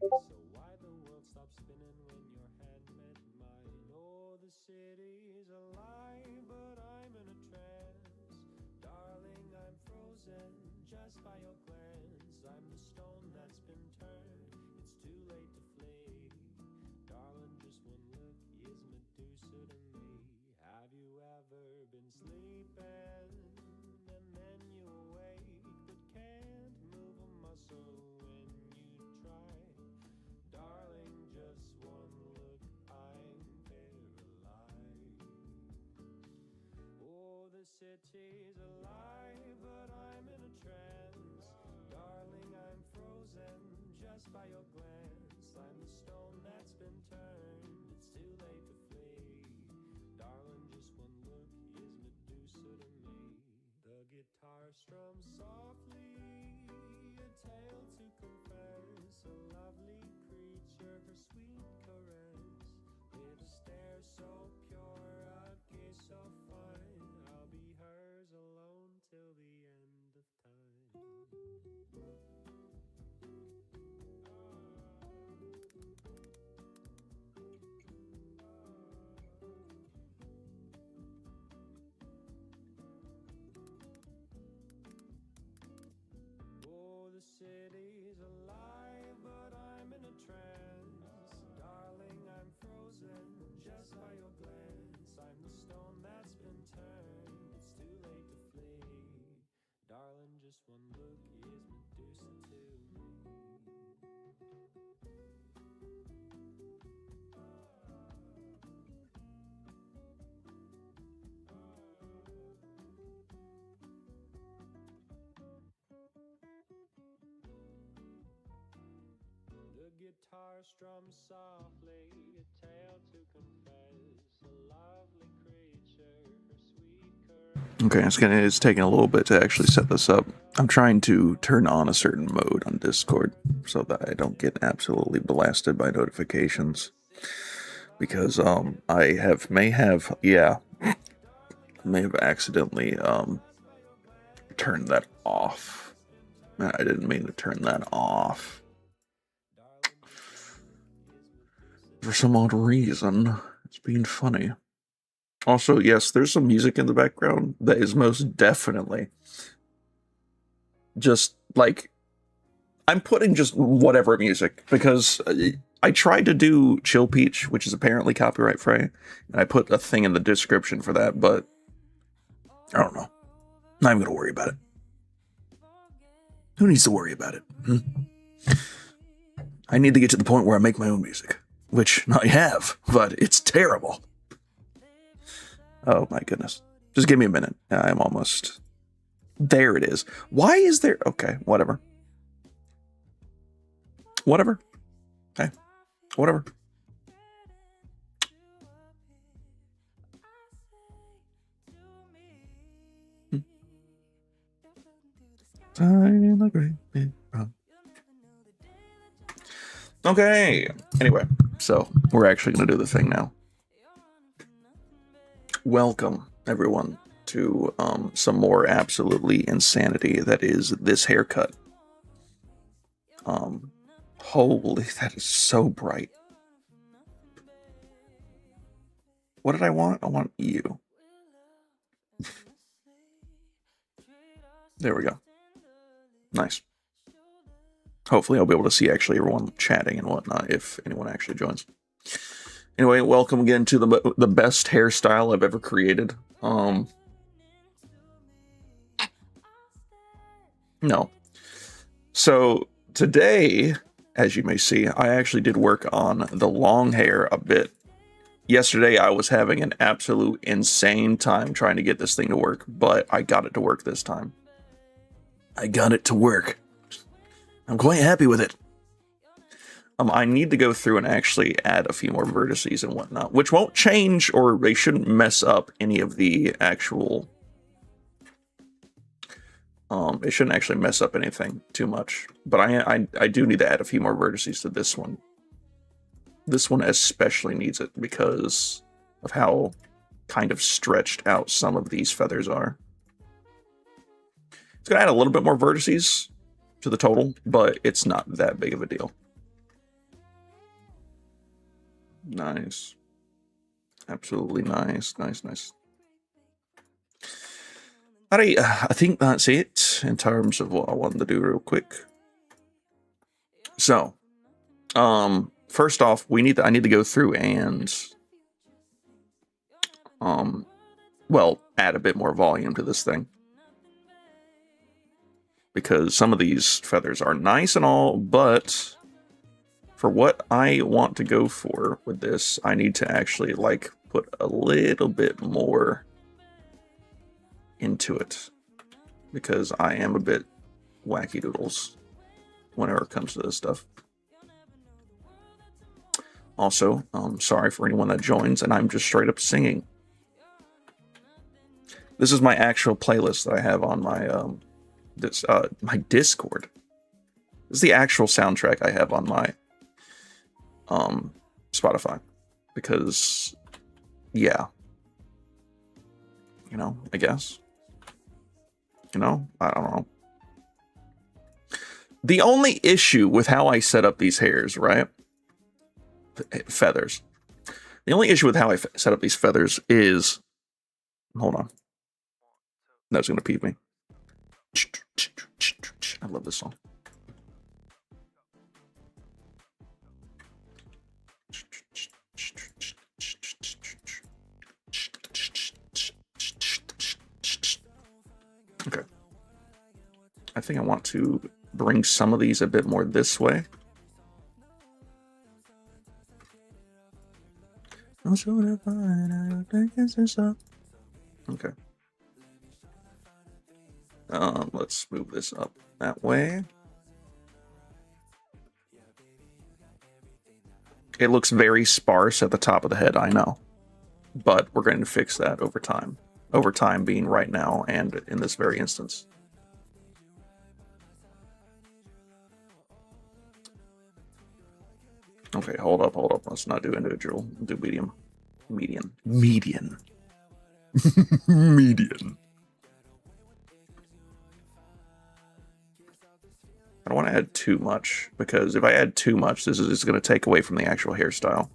So why the world stops spinning when your hand met mine? Oh, the city's alive, but I'm in a trance. Darling, I'm frozen just by your glance. I'm the stone that's been turned. It's too late to flee. Darling, just one look is Medusa to me. Have you ever been sleeping and then you awake but can't move a muscle when you try? Darling, just one look, I'm paralyzed. Oh, the city's alive, but I'm in a trance. Darling, I'm frozen just by your glance. I'm the stone that's been turned. It's too late to flee. Darling, just one look is Medusa to me. The guitar strums softly, a tale to confess. A lovely creature, her sweet caress. With a stare so pure, a gaze so fine. I'll be hers alone till the end of time. Oh, the city's alive, but I'm in a trance. Darling, I'm frozen just by your glance. I'm the stone that's been turned. It's too late to flee. Darling, just one look is Medusa to me. The guitar strums softly, a tale to confess. A lovely creature, her sweet caress. Okay, it's taking a little bit to actually set this up. I'm trying to turn on a certain mode on Discord so that I don't get absolutely blasted by notifications. Because I may have accidentally turned that off. I didn't mean to turn that off. For some odd reason, it's being funny. Also, yes, there's some music in the background that is most definitely just like I'm putting just whatever music because I tried to do Chillpeach, which is apparently copyright free, and I put a thing in the description for that, but I don't know. Not even gonna worry about it. Who needs to worry about it? I need to get to the point where I make my own music, which I have, but it's terrible. Oh my goodness. Just give me a minute. I'm almost... There it is. Why is there... Okay, whatever. Whatever. Okay. Whatever. Okay. Anyway, so we're actually going to do the thing now. Welcome, everyone, to some more absolutely insanity that is this haircut. Holy, that is so bright. What did I want? I want you. There we go. Nice. Hopefully I'll be able to see actually everyone chatting and whatnot if anyone actually joins. Anyway, welcome again to the best hairstyle I've ever created. No. So today, as you may see, I actually did work on the long hair a bit. Yesterday I was having an absolute insane time trying to get this thing to work, but I got it to work this time. I got it to work. I'm quite happy with it. I need to go through and actually add a few more vertices and whatnot, which won't change, or they shouldn't mess up any of the actual... it shouldn't actually mess up anything too much. But I do need to add a few more vertices to this one. This one especially needs it because of how kind of stretched out some of these feathers are. It's going to add a little bit more vertices to the total, but it's not that big of a deal. Nice. Absolutely nice. Nice, nice. Alright, I think that's it in terms of what I wanted to do real quick. So, first off, I need to go through and well, add a bit more volume to this thing. Because some of these feathers are nice and all, but for what I want to go for with this, I need to actually, like, put a little bit more into it. Because I am a bit wacky doodles whenever it comes to this stuff. Also, sorry for anyone that joins, and I'm just straight up singing. This is my actual playlist that I have on my my Discord. This is the actual soundtrack I have on my Spotify, because yeah, you know, I guess, you know, I don't know. The only issue with how I set up these hairs, right? Feathers. The only issue with how I set up these feathers is, hold on, that's gonna peeve me. I love this song. Okay. I think I want to bring some of these a bit more this way. Okay. Let's move this up that way. It looks very sparse at the top of the head, I know. But we're going to fix that over time. Over time being right now and in this very instance. Okay, hold up. Let's not do individual. We'll do medium. Median. Median. I don't want to add too much, because if I add too much, this is going to take away from the actual hairstyle.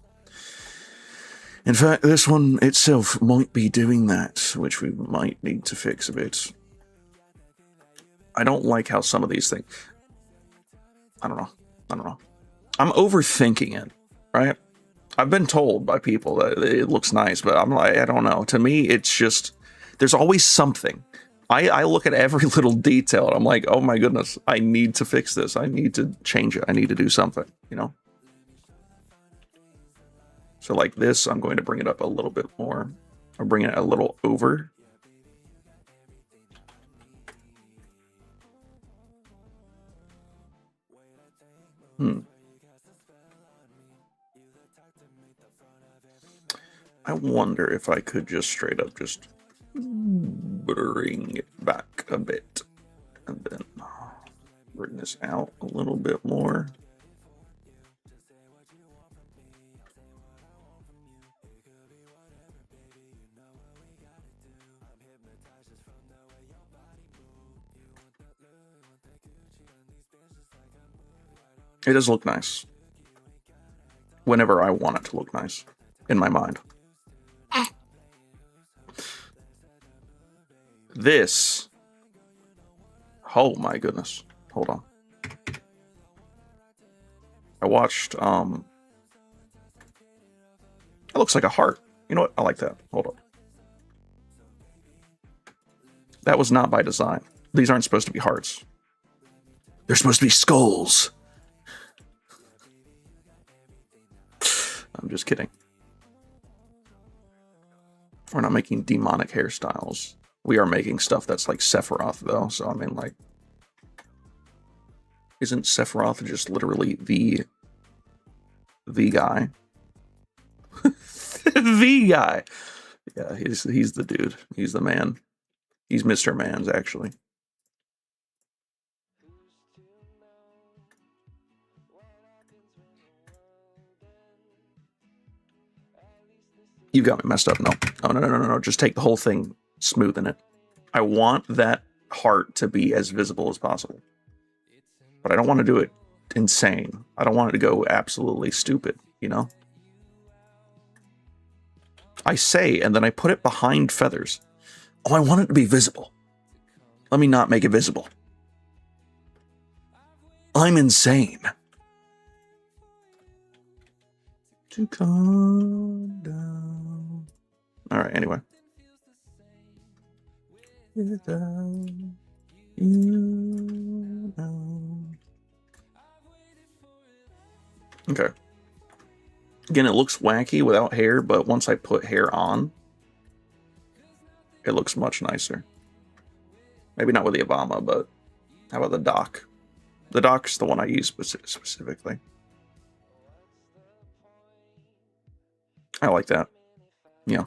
In fact, this one itself might be doing that, which we might need to fix a bit. I don't like how some of these things... I don't know. I'm overthinking it, right? I've been told by people that it looks nice, but I'm like, I don't know. To me, it's just... There's always something. I look at every little detail, and I'm like, oh my goodness, I need to fix this. I need to change it. I need to do something, you know? So like this, I'm going to bring it up a little bit more. Or bring it a little over. I wonder if I could just straight up just bring it back a bit. And then bring this out a little bit more. It does look nice. Whenever I want it to look nice. In my mind. This. Oh my goodness. Hold on. I watched, it looks like a heart. You know what? I like that. Hold on. That was not by design. These aren't supposed to be hearts. They're supposed to be skulls. I'm just kidding. We're not making demonic hairstyles. We are making stuff that's like Sephiroth, though. So, I mean, like... Isn't Sephiroth just literally the guy? The guy! Yeah, he's the dude. He's the man. He's Mr. Mans, actually. You got me messed up. No. Oh, no. Just take the whole thing, smoothen it. I want that heart to be as visible as possible. But I don't want to do it insane. I don't want it to go absolutely stupid, you know? I say, and then I put it behind feathers. Oh, I want it to be visible. Let me not make it visible. I'm insane. To calm down. All right, anyway. Without you now. Okay. Again, it looks wacky without hair, but once I put hair on, it looks much nicer. Maybe not with the Avama, but how about the dock? The dock's the one I use specifically. I like that. Yeah.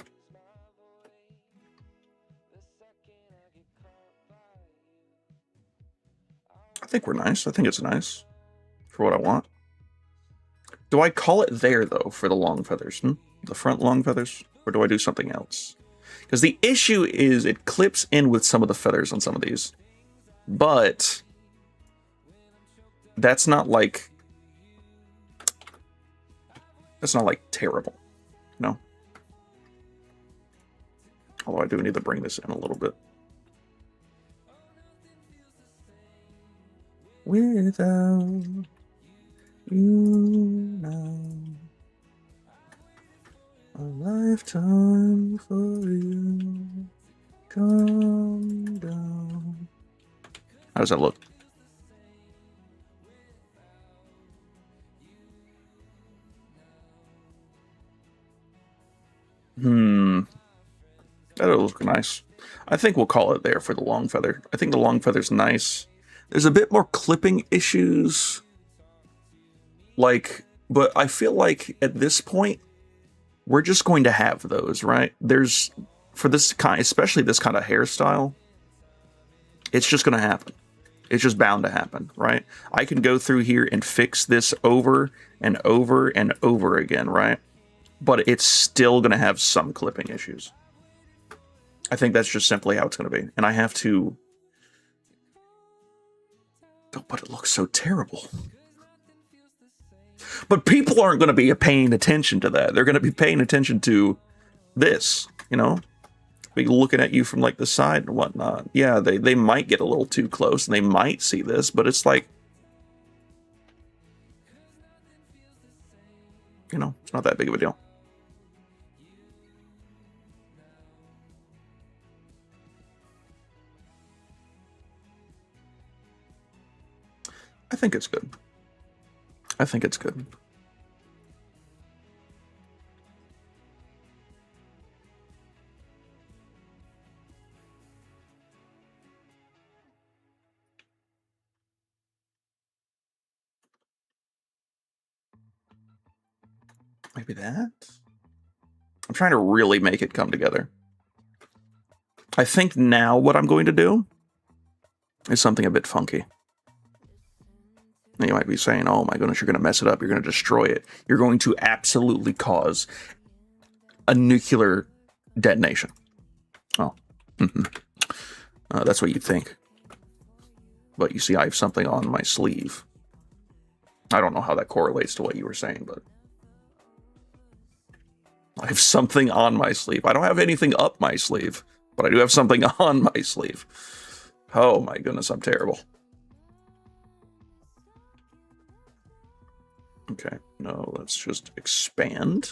I think we're nice. I think it's nice for what I want. Do I call it there, though, for the long feathers? The front long feathers? Or do I do something else? Because the issue is it clips in with some of the feathers on some of these. But that's not like... That's not like terrible. No. Although I do need to bring this in a little bit. Without you now, a lifetime for you. Calm down. How does that look? That'll look nice. I think we'll call it there for the long feather. I think the long feather's nice. There's a bit more clipping issues. Like, but I feel like at this point, we're just going to have those, right? There's, for this kind, especially this kind of hairstyle, it's just going to happen. It's just bound to happen, right? I can go through here and fix this over and over and over again, right? But it's still going to have some clipping issues. I think that's just simply how it's going to be. And I have to... Oh, but it looks so terrible. But people aren't going to be paying attention to that. They're going to be paying attention to this, you know? Be looking at you from like the side and whatnot. Yeah, they might get a little too close and they might see this, but it's like, you know, it's not that big of a deal. I think it's good. I think it's good. Maybe that? I'm trying to really make it come together. I think now what I'm going to do is something a bit funky. And you might be saying, oh my goodness, you're going to mess it up. You're going to destroy it. You're going to absolutely cause a nuclear detonation. Oh, that's what you think. But you see, I have something on my sleeve. I don't know how that correlates to what you were saying, but I have something on my sleeve. I don't have anything up my sleeve, but I do have something on my sleeve. Oh my goodness, I'm terrible. Okay, no, let's just expand.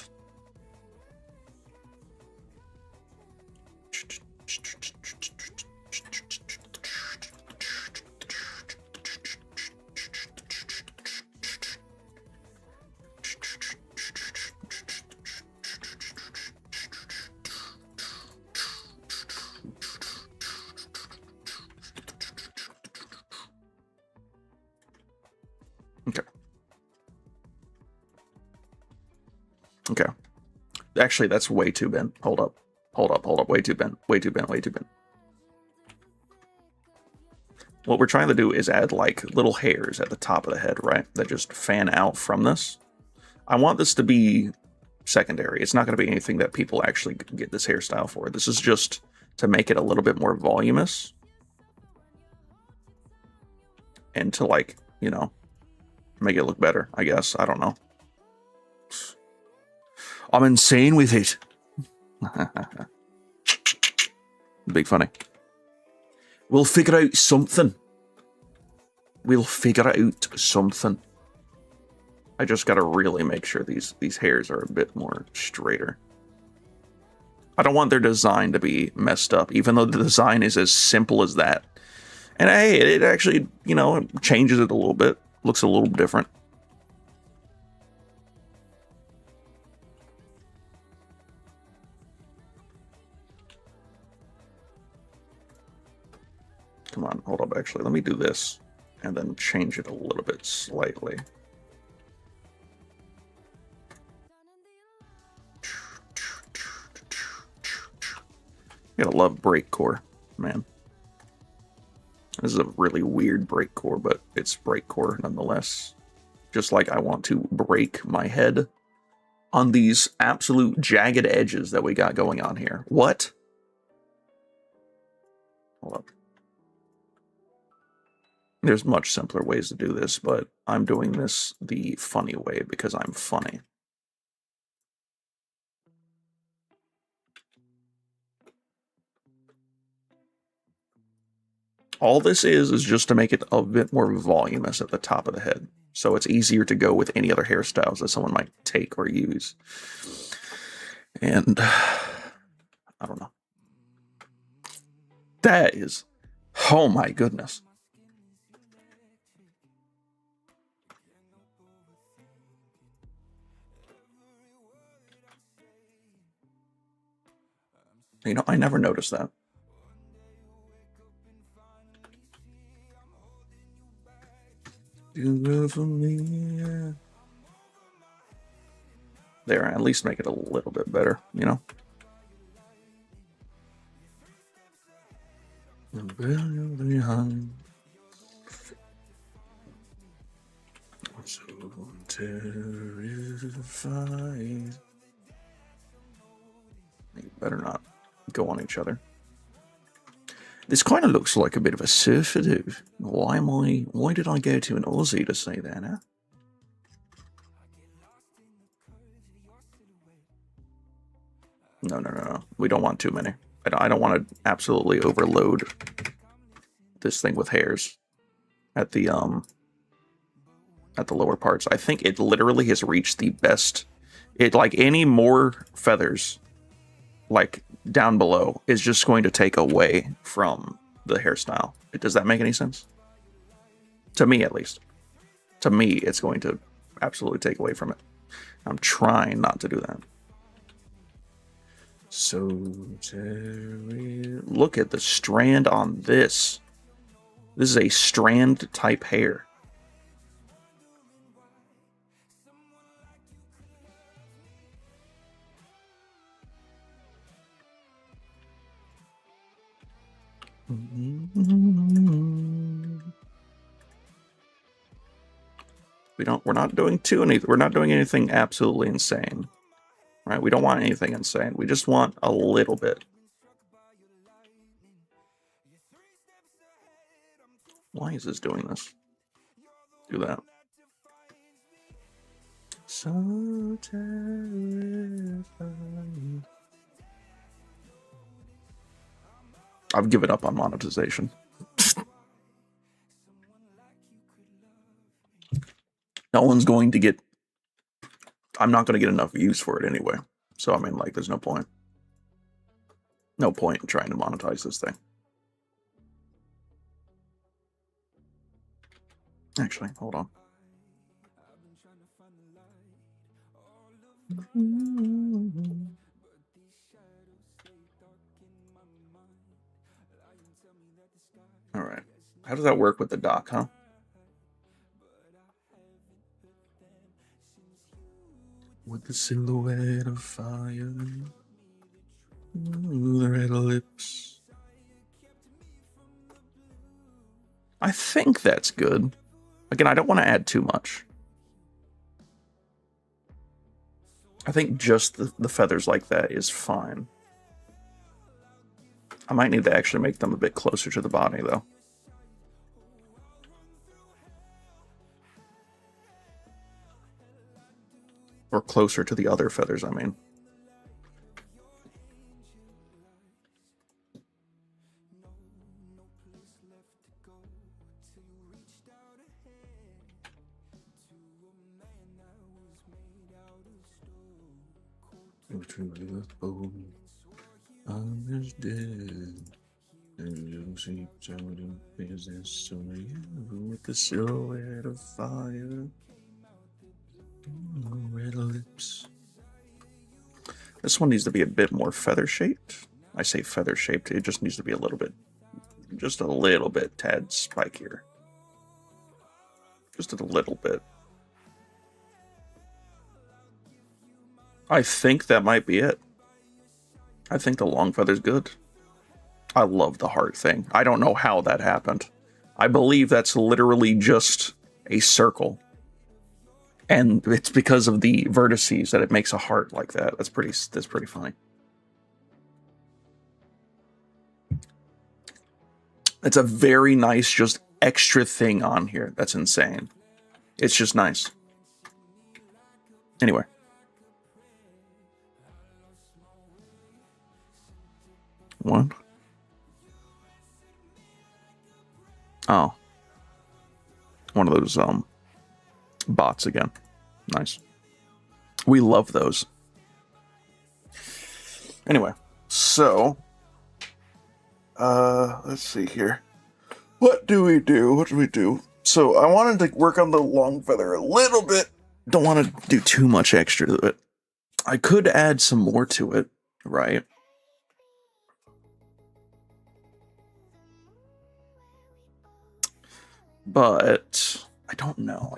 Okay. Actually, that's way too bent. Hold up. Way too bent. Way too bent. What we're trying to do is add like little hairs at the top of the head, right? That just fan out from this. I want this to be secondary. It's not going to be anything that people actually get this hairstyle for. This is just to make it a little bit more voluminous. And to like, you know, make it look better, I guess. I don't know. I'm insane with it. Big funny. We'll figure out something. We'll figure out something. I just gotta really make sure these hairs are a bit more straighter. I don't want their design to be messed up, even though the design is as simple as that. And hey, it actually, you know, changes it a little bit. Looks a little different. Come on, hold up, actually. Let me do this and then change it a little bit slightly. You gotta love breakcore, man. This is a really weird breakcore, but it's breakcore nonetheless. Just like I want to break my head on these absolute jagged edges that we got going on here. What? Hold up. There's much simpler ways to do this, but I'm doing this the funny way because I'm funny. All this is just to make it a bit more voluminous at the top of the head. So it's easier to go with any other hairstyles that someone might take or use. And I don't know. That is, oh my goodness. You know, I never noticed that. Do good for me, yeah. There, at least make it a little bit better, you know? Behind. So terrified. You better not go on each other. This kind of looks like a bit of a surfer dude. Why did I go to an Aussie to say that, huh? No. We don't want too many. I don't want to absolutely overload this thing with hairs at the lower parts. I think it literally has reached the best. It, like, any more feathers, like, down below is just going to take away from the hairstyle. Does that make any sense? To me, at least. To me, it's going to absolutely take away from it. I'm trying not to do that. So, look at the strand on this. This is a strand type hair. We're not doing anything absolutely insane. Right? We don't want anything insane. We just want a little bit. Why is this doing this? Do that. So terrified. I've given up on monetization. No one's going to get... I'm not going to get enough views for it anyway. So, I mean, like, there's no point. No point in trying to monetize this thing. Actually, hold on. All right. How does that work with the dock, huh? With the silhouette of fire, the red lips. I think that's good. Again, I don't want to add too much. I think just the feathers like that is fine. I might need to actually make them a bit closer to the body, though. Or closer to the other feathers, I mean. I'm just dead. And you see someone business so with the silhouette of fire. Red lips. This one needs to be a bit more feather shaped. I say feather shaped, it just needs to be a little bit, just a little bit tad spikier. Just a little bit. I think that might be it. I think the long feather's good. I love the heart thing. I don't know how that happened. I believe that's literally just a circle. And it's because of the vertices that it makes a heart like that. That's pretty funny. It's a very nice, just extra thing on here. That's insane. It's just nice. Anyway. One. Oh. One of those, bots again. Nice. We love those. Anyway, so let's see here. What do we do? So I wanted to work on the long feather a little bit. Don't want to do too much extra to it. I could add some more to it, right? But I don't know.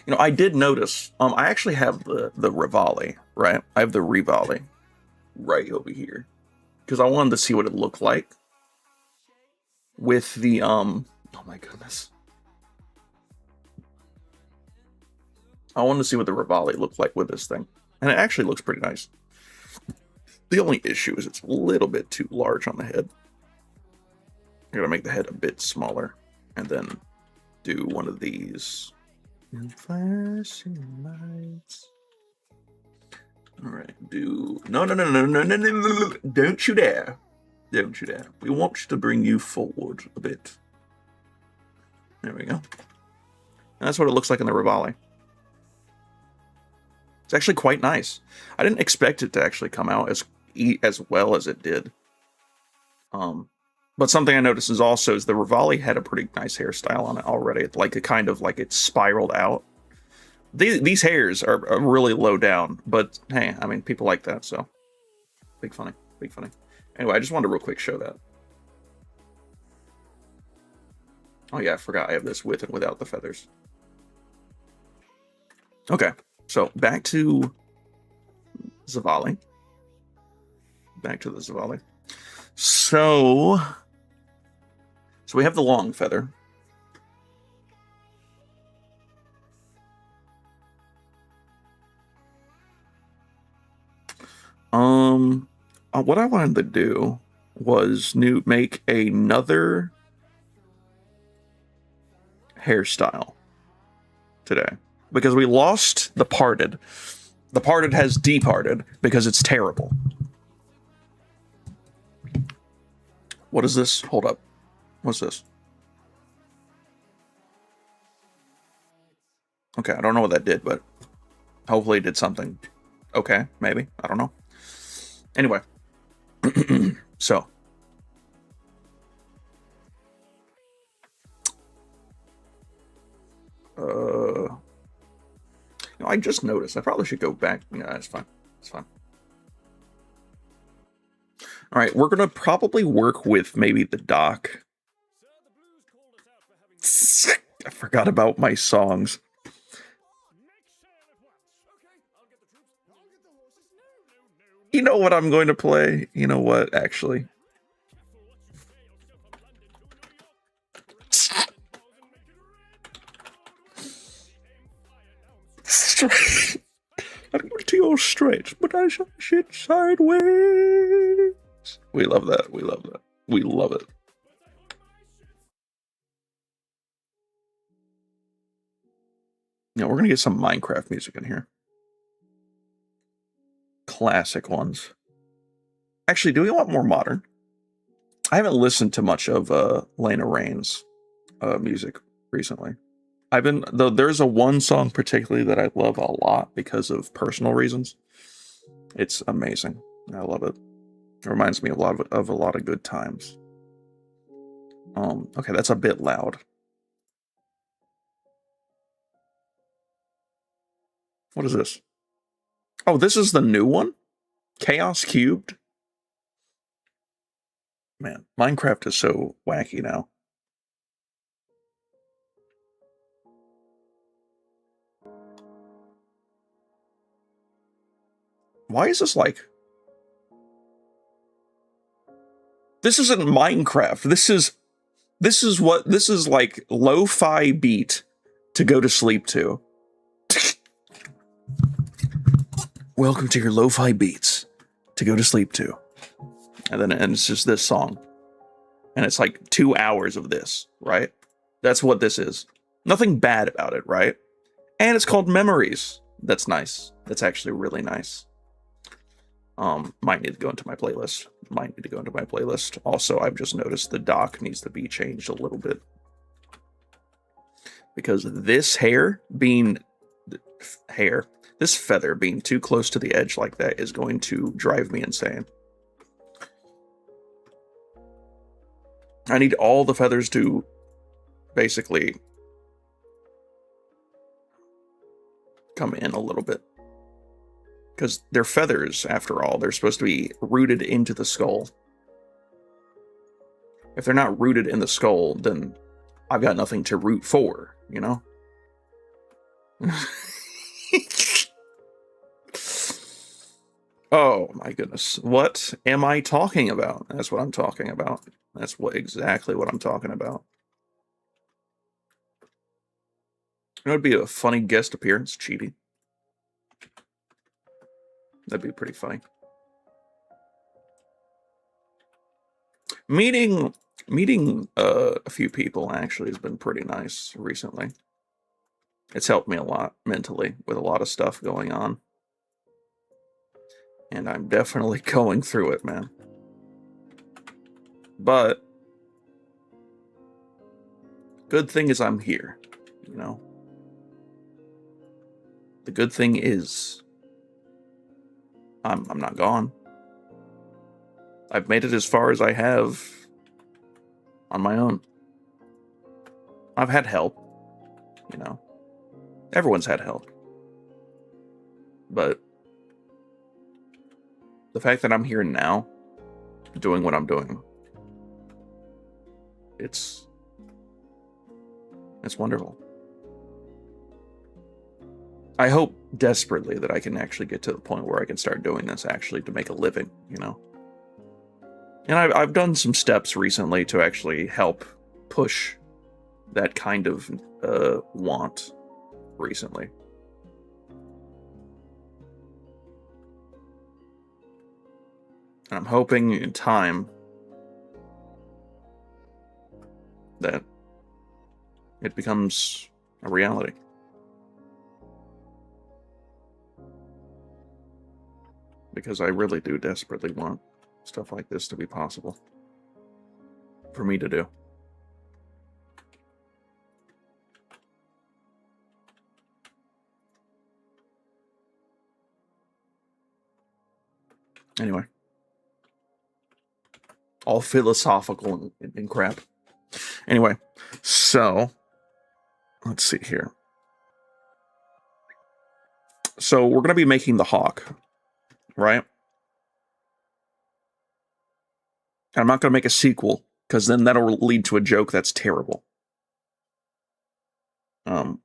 You know, I did notice, I actually have the Avali, right? I have the Avali right over here. Because I wanted to see what it looked like with the, oh my goodness. I wanted to see what the Avali looked like with this thing. And it actually looks pretty nice. The only issue is it's a little bit too large on the head. I gotta make the head a bit smaller. And then do one of these. And flashing lights. Alright, do... No. Don't you dare. Don't you dare. We want to bring you forward a bit. There we go. And that's what it looks like in the Avali. It's actually quite nice. I didn't expect it to actually come out as well as it did. But something I noticed is also the Avali had a pretty nice hairstyle on it already. Like it kind of like it spiraled out. These hairs are really low down, but hey, I mean people like that, so big funny. Anyway, I just wanted to real quick show that. Oh yeah, I forgot I have this with and without the feathers. Okay, so back to Avali. Back to the Avali. So we have the long feather. What I wanted to do was make another hairstyle today because we lost the parted. The parted has departed because it's terrible. What is this? Hold up. What's this? Okay, I don't know what that did, but hopefully it did something. Okay, maybe. I don't know. Anyway. So. You know, I just noticed. I probably should go back. Yeah, it's fine. It's fine. All right, we're going to probably work with maybe the dock. I forgot about my songs. You know what I'm going to play? You know what, actually? Straight. I'm going to your straight, but I shall shit sideways. We love that. We love that. We love it. Now we're going to get some Minecraft music in here. Classic ones. Actually, do we want more modern? I haven't listened to much of Lena Raine's music recently. Though there's a one song particularly that I love a lot because of personal reasons. It's amazing. I love it. It reminds me of a lot of good times. Okay, that's a bit loud. What is this? Oh, this is the new one? Chaos Cubed? Man, Minecraft is so wacky now. Why is this like... This isn't Minecraft. This is like lo-fi beat to go to sleep to. Welcome to your lo-fi beats to go to sleep to. And it's just this song. And it's like 2 hours of this, right? That's what this is. Nothing bad about it, right? And it's called Memories. That's nice. That's actually really nice. Might need to go into my playlist. Also, I've just noticed the dock needs to be changed a little bit. Because this feather being too close to the edge like that is going to drive me insane. I need all the feathers to basically come in a little bit. Because they're feathers, after all. They're supposed to be rooted into the skull. If they're not rooted in the skull, then I've got nothing to root for, you know? Oh my goodness. What am I talking about? That's what I'm talking about. That's exactly what I'm talking about. It would be a funny guest appearance, Cheaty. That'd be pretty funny. Meeting a few people actually has been pretty nice recently. It's helped me a lot mentally with a lot of stuff going on. And I'm definitely going through it, man. But good thing is I'm here, you know? The good thing is I'm not gone. I've made it as far as I have on my own. I've had help, you know. Everyone's had help. But the fact that I'm here now, doing what I'm doing, it's wonderful. I hope desperately that I can actually get to the point where I can start doing this actually to make a living, you know? And I've done some steps recently to actually help push that kind of want recently. And I'm hoping in time that it becomes a reality. Because I really do desperately want stuff like this to be possible for me to do. Anyway. All philosophical and crap. Anyway, so let's see here. So we're going to be making the hawk, right? And I'm not going to make a sequel, because then that'll lead to a joke that's terrible.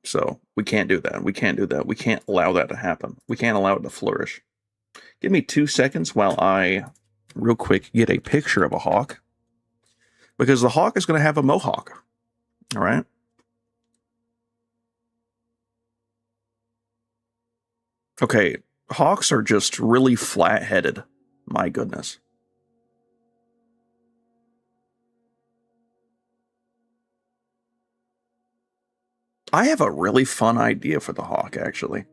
So we can't do that. We can't do that. We can't allow that to happen. We can't allow it to flourish. Give me 2 seconds while I, real quick, get a picture of a hawk. Because the hawk is going to have a mohawk. All right? Okay, hawks are just really flat-headed. My goodness. I have a really fun idea for the hawk, actually.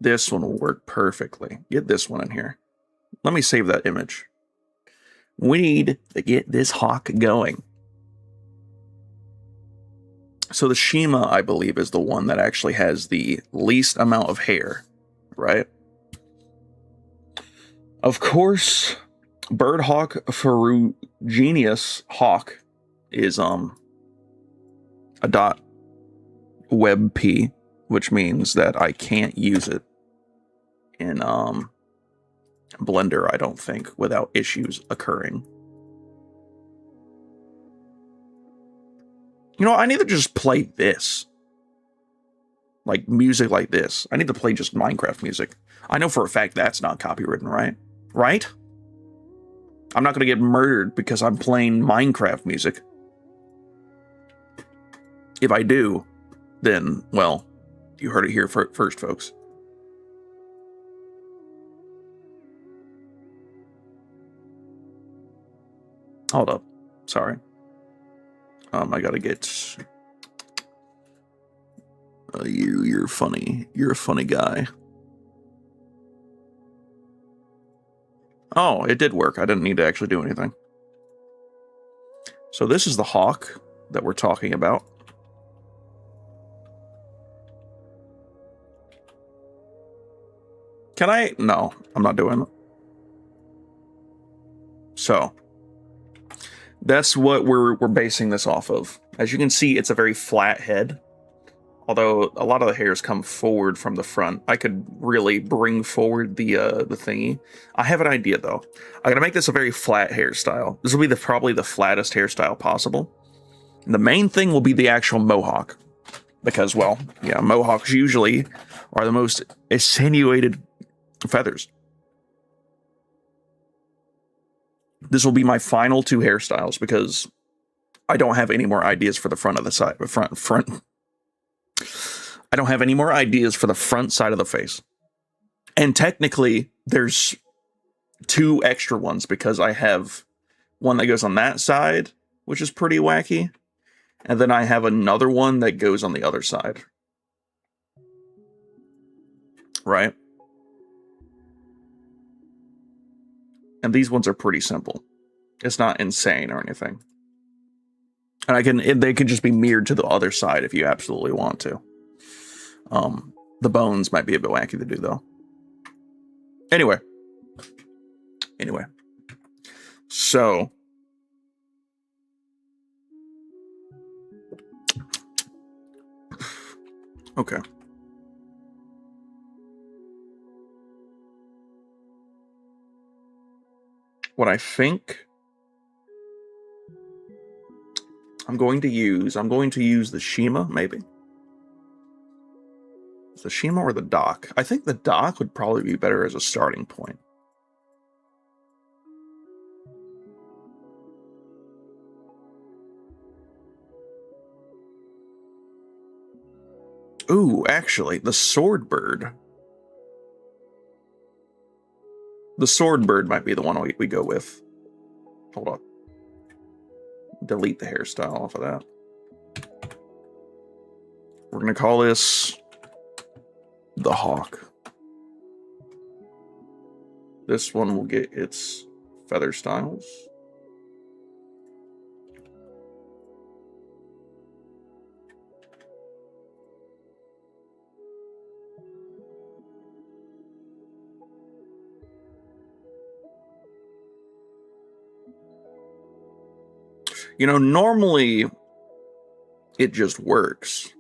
This one will work perfectly. Get this one in here. Let me save that image. We need to get this hawk going. So the Shima, I believe, is the one that actually has the least amount of hair, right? Of course, Birdhawk ferruginous hawk is a dot webp, which means that I can't use it in Blender, I don't think, without issues occurring. You know, I need to just play this. Like music like this. I need to play just Minecraft music. I know for a fact that's not copywritten, right? Right? I'm not going to get murdered because I'm playing Minecraft music. If I do, then, well, you heard it here first, folks. Hold up. Sorry. I gotta get... you're funny. You're a funny guy. Oh, it did work. I didn't need to actually do anything. So this is the hawk that we're talking about. Can I? No, I'm not doing it. So that's what we're basing this off of. As you can see, it's a very flat head. Although a lot of the hairs come forward from the front. I could really bring forward the thingy. I have an idea though. I'm gonna make this a very flat hairstyle. This will be probably the flattest hairstyle possible. And the main thing will be the actual mohawk. Because, well, yeah, mohawks usually are the most attenuated feathers. This will be my final two hairstyles because I don't have any more ideas for the front of the side. Front. I don't have any more ideas for the front side of the face. And technically, there's two extra ones because I have one that goes on that side, which is pretty wacky. And then I have another one that goes on the other side. Right? And these ones are pretty simple. It's not insane or anything. And they can just be mirrored to the other side if you absolutely want to. The bones might be a bit wacky to do though. Anyway. So okay. What I think I'm going to use the Shima, maybe. The Shima or the Dock? I think the Dock would probably be better as a starting point. Ooh, actually, the Swordbird. The Swordbird might be the one we go with. Hold on. Delete the hairstyle off of that. We're going to call this the Hawk. This one will get its feather styles. You know, normally it just works.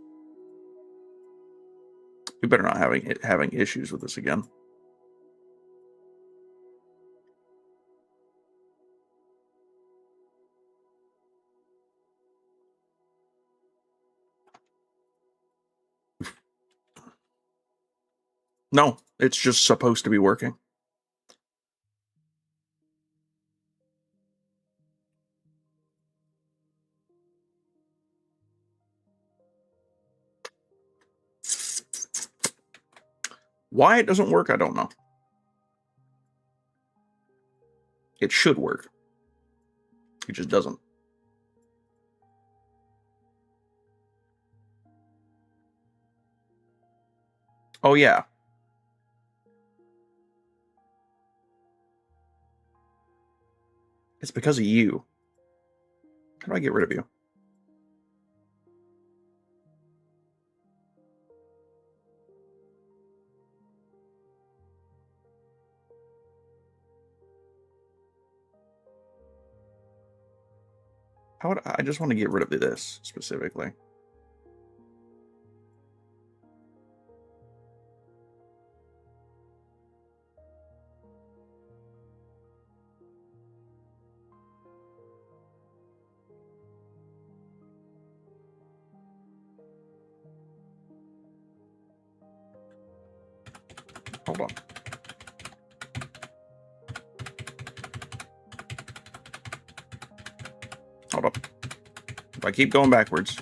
We better not having issues with this again. No, it's just supposed to be working. Why it doesn't work, I don't know. It should work. It just doesn't. Oh, yeah. It's because of you. How do I get rid of you? How would I just want to get rid of this specifically? Hold on. Hold up. If I keep going backwards.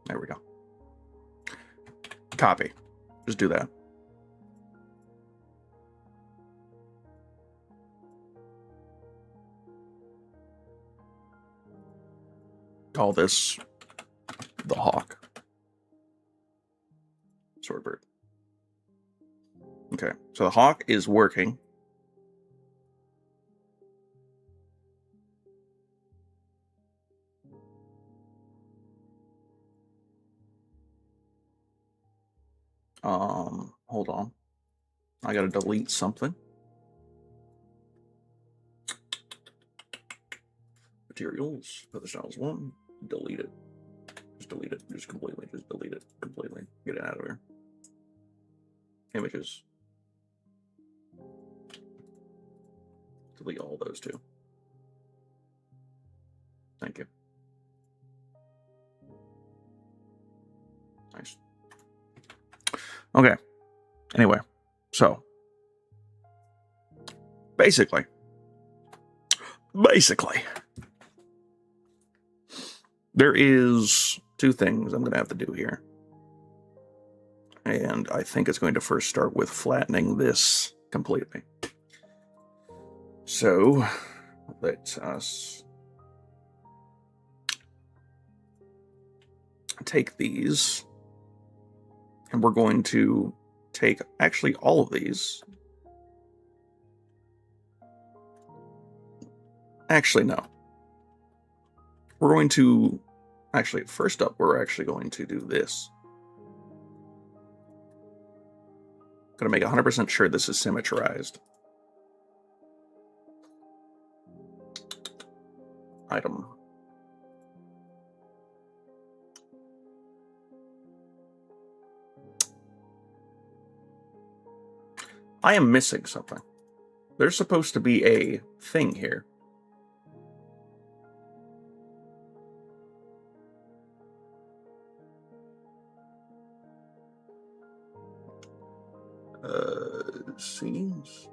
There we go. Copy. Just do that. Call this the hawk. Swordbird. Okay, so the hawk is working. Hold on. I gotta delete something. Materials, Feather Styles 1, delete it. Just delete it, just completely, just delete it completely. Get it out of here. Images. Delete all those too. Thank you. Nice. Okay. Anyway, so basically, there is two things I'm going to have to do here. And I think it's going to first start with flattening this completely. So let us take these, and we're going to take actually all of these. Actually, no. We're going to, actually, first up, we're actually going to do this. Going to make 100% sure this is symmetrized. Item. I am missing something. There's supposed to be a thing here. Scenes?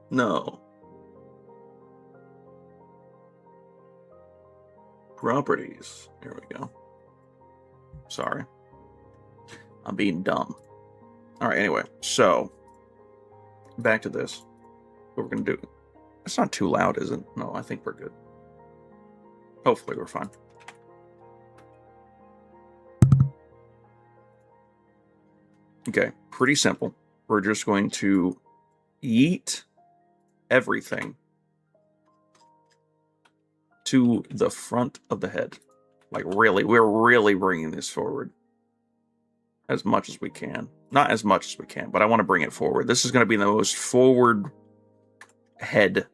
No. Properties. Here we go. Sorry. I'm being dumb. Alright, anyway. So, back to this. What we're going to do. It's not too loud, is it? No, I think we're good. Hopefully we're fine. Okay, pretty simple. We're just going to yeet everything to the front of the head. Like, really, we're really bringing this forward as much as we can. Not as much as we can, but I want to bring it forward. This is going to be the most forward head.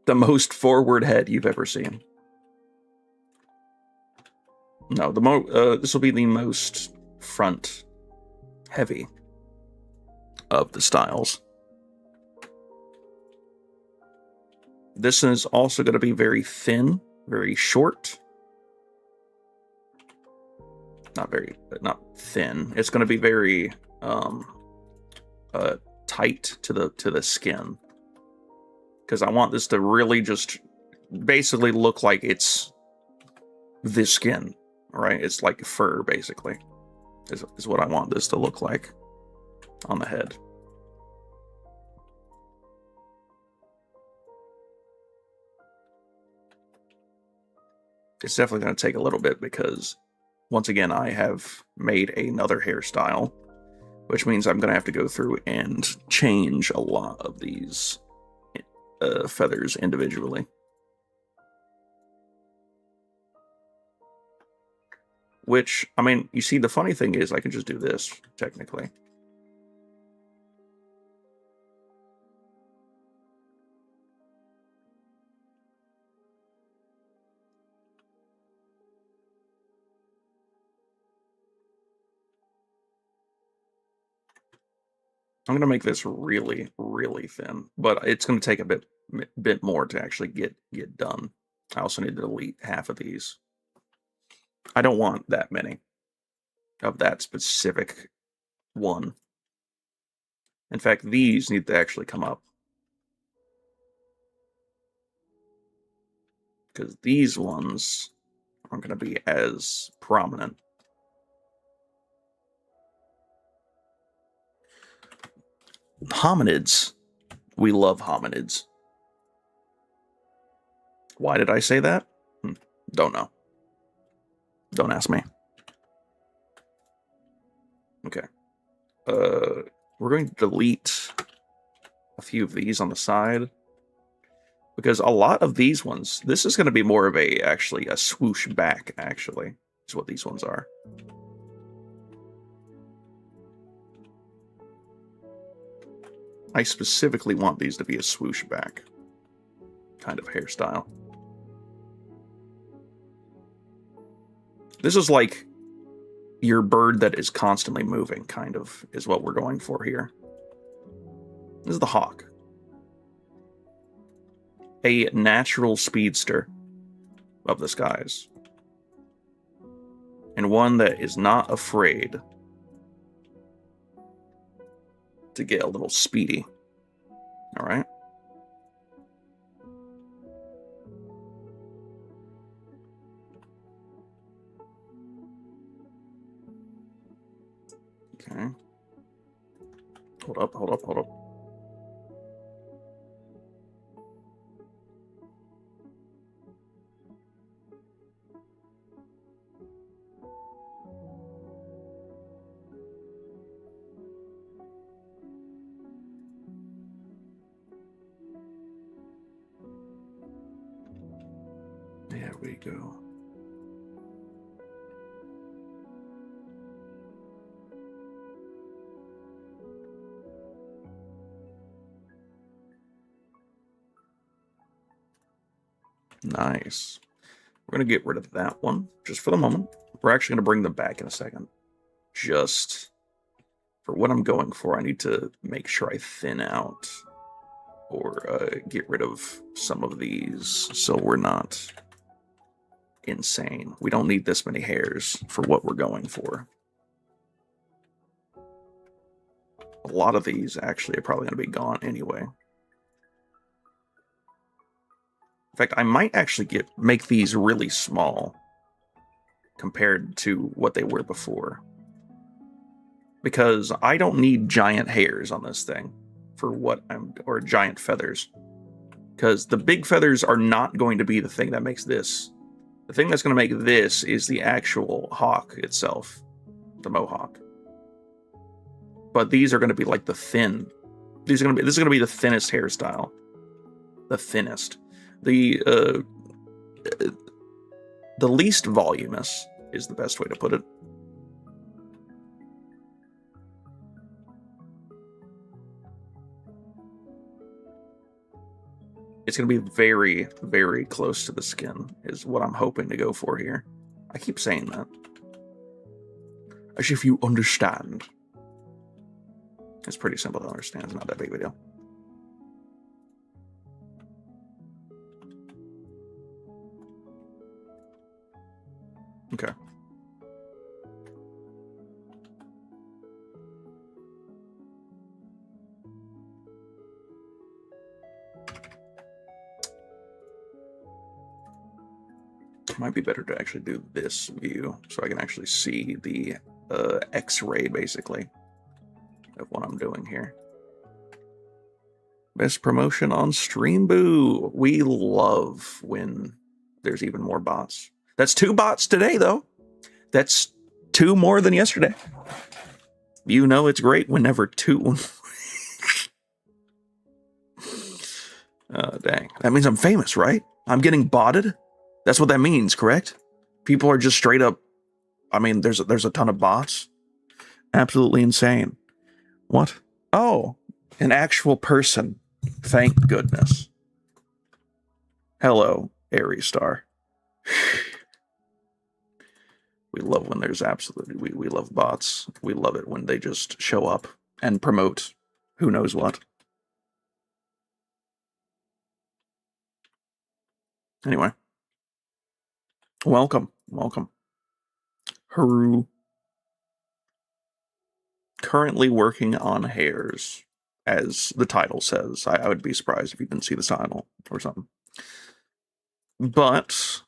The most forward head you've ever seen. No, this will be the most front heavy of the styles. This is also going to be very thin, very short. Not thin. It's going to be very tight to the skin, because I want this to really just basically look like it's this skin, right? It's like fur, basically, is what I want this to look like on the head. It's definitely going to take a little bit because once again, I have made another hairstyle, which means I'm going to have to go through and change a lot of these feathers individually. Which, I mean, you see, the funny thing is I can just do this, technically. I'm going to make this really, really thin, but it's going to take a bit more to actually get done. I also need to delete half of these. I don't want that many of that specific one. In fact, these need to actually come up. Because these ones aren't going to be as prominent. Hominids. We love hominids. Why did I say that? Don't know. Don't ask me. Okay. We're going to delete a few of these on the side. Because a lot of these ones, this is going to be more of actually a swoosh back, actually, is what these ones are. I specifically want these to be a swoosh back kind of hairstyle. This is like your bird that is constantly moving, kind of, is what we're going for here. This is the hawk. A natural speedster of the skies. And one that is not afraid to get a little speedy. All right? Okay. Hold up, hold up, hold up. There we go. Nice. We're going to get rid of that one just for the moment. We're actually going to bring them back in a second. Just for what I'm going for, I need to make sure I thin out or get rid of some of these so we're not insane. We don't need this many hairs for what we're going for. A lot of these actually are probably going to be gone anyway. In fact, I might actually make these really small compared to what they were before. Because I don't need giant hairs on this thing for or giant feathers. Because the big feathers are not going to be the thing that makes this. The thing that's going to make this is the actual hawk itself, the mohawk. But these are going to be like the thin. This is going to be the thinnest hairstyle. The thinnest. The least voluminous is the best way to put it. It's going to be very, very close to the skin is what I'm hoping to go for here. I keep saying that. As if you understand. It's pretty simple to understand. It's not that big of a deal. Okay. It might be better to actually do this view so I can actually see the X-ray, basically, of what I'm doing here. Best promotion on Stream Boo. We love when there's even more bots. That's 2 bots today, though. That's 2 more than yesterday. You know it's great whenever 2... Oh, dang. That means I'm famous, right? I'm getting botted? That's what that means, correct? People are just straight up... I mean, there's a ton of bots. Absolutely insane. What? Oh, an actual person. Thank goodness. Hello, Aries Star. We love when there's absolutely... We love bots. We love it when they just show up and promote who knows what. Anyway. Welcome. Welcome. Haru. Currently working on hairs, as the title says. I would be surprised if you didn't see the title or something. But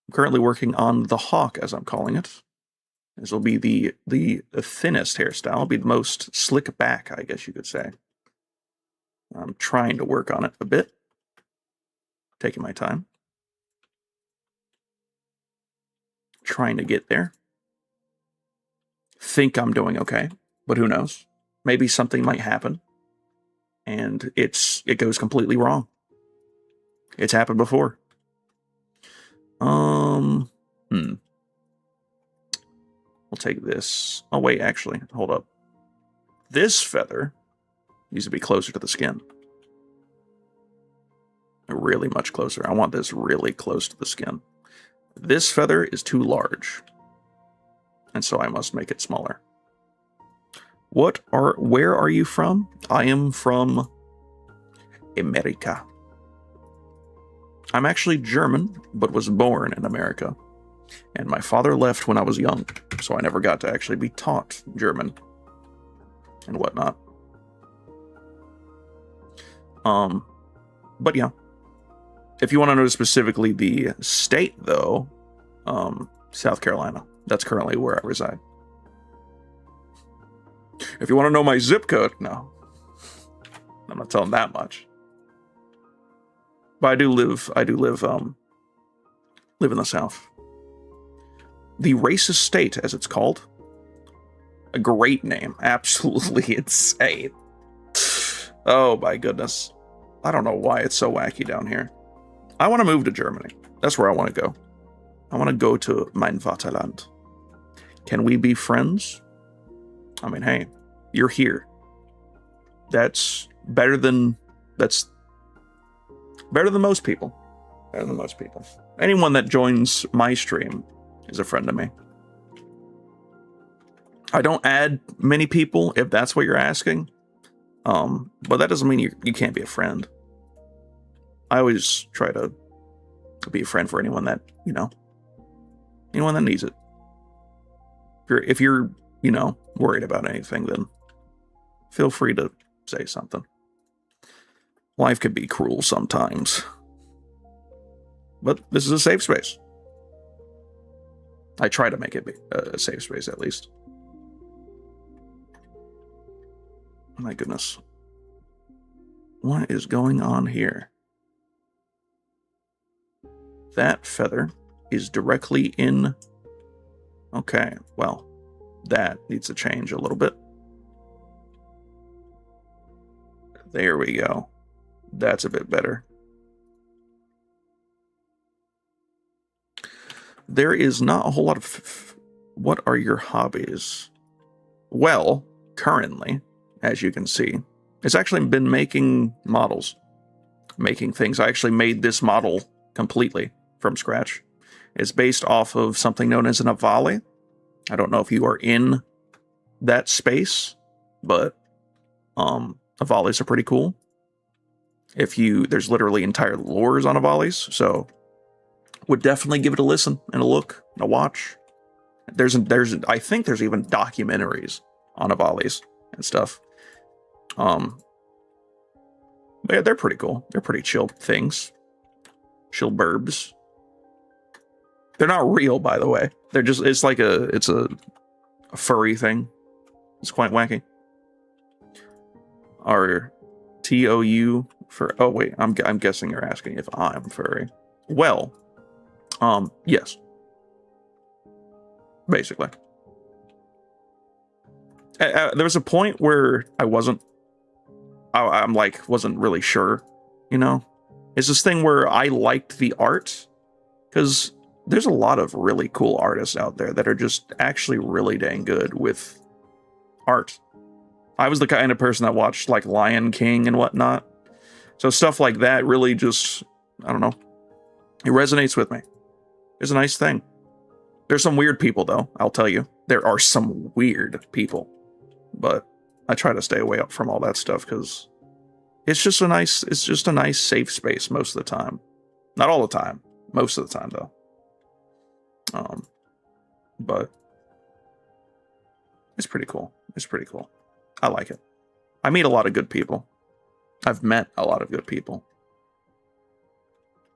I'm currently working on the hawk, as I'm calling it. This will be the thinnest hairstyle. It'll be the most slick back, I guess you could say. I'm trying to work on it a bit. Taking my time. Trying to get there. Think I'm doing okay, but who knows? Maybe something might happen, and it goes completely wrong. It's happened before. We'll take this. Oh wait, actually, hold up. This feather needs to be closer to the skin. Really much closer. I want this really close to the skin. This feather is too large, and so I must make it smaller. Where are you from? I am from America. I'm actually German, but was born in America. And my father left when I was young, so I never got to actually be taught German and whatnot. But yeah. If you want to know specifically the state, though, South Carolina. That's currently where I reside. If you want to know my zip code, no. I'm not telling that much. But I do live in the South. The racist state, as it's called. A great name. Absolutely insane. Oh my goodness. I don't know why it's so wacky down here. I want to move to Germany. That's where I want to go. I want to go to mein Vaterland. Can we be friends? I mean, hey, you're here. That's better than most people. Better than most people. Anyone that joins my stream is a friend to me. I don't add many people, if that's what you're asking. But that doesn't mean you can't be a friend. I always try to be a friend for anyone that, anyone that needs it. If you're, worried about anything, then feel free to say something. Life can be cruel sometimes. But this is a safe space. I try to make it be a safe space, at least. Oh my goodness. What is going on here? That feather is directly in... Okay, well, that needs to change a little bit. There we go. That's a bit better. There is not a whole lot of... What are your hobbies? Well, currently, as you can see, it's actually been making models. Making things. I actually made this model completely from scratch. It's based off of something known as an Avali. I don't know if you are in that space, but Avalis are pretty cool. There's literally entire lores on Avalis, so would definitely give it a listen and a look and a watch. I think there's even documentaries on Avalis and stuff. But yeah, they're pretty cool. They're pretty chill things. Chill burbs. They're not real, by the way. They're just, it's a furry thing. It's quite wacky. Are TOU for, oh wait, I'm guessing you're asking if I'm furry. Well, yes. basically. There was a point where I wasn't really sure, you know? It's this thing where I liked the art, because there's a lot of really cool artists out there that are just actually really dang good with art. I was the kind of person that watched like Lion King and whatnot. So stuff like that really just, I don't know. It resonates with me. It's a nice thing. There's some weird people though, I'll tell you. There are some weird people. But I try to stay away from all that stuff because it's just a nice safe space most of the time. Not all the time. Most of the time though. But it's pretty cool. It's pretty cool. I like it. I meet a lot of good people. I've met a lot of good people.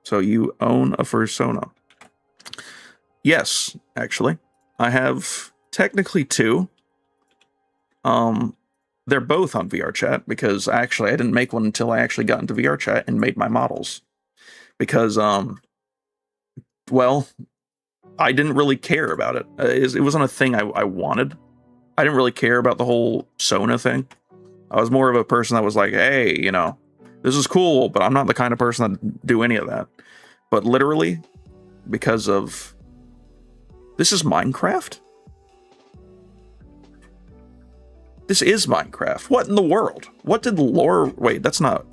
So you own a fursona? Yes, actually. I have technically 2. They're both on VRChat because actually I didn't make one until I actually got into VRChat and made my models. Because, well, I didn't really care about it. It wasn't a thing I wanted. I didn't really care about the whole Sona thing. I was more of a person that was like, hey, you know, this is cool, but I'm not the kind of person that do any of that. But literally, because of... This is Minecraft? This is Minecraft. What in the world? What did lore... Wait, that's not...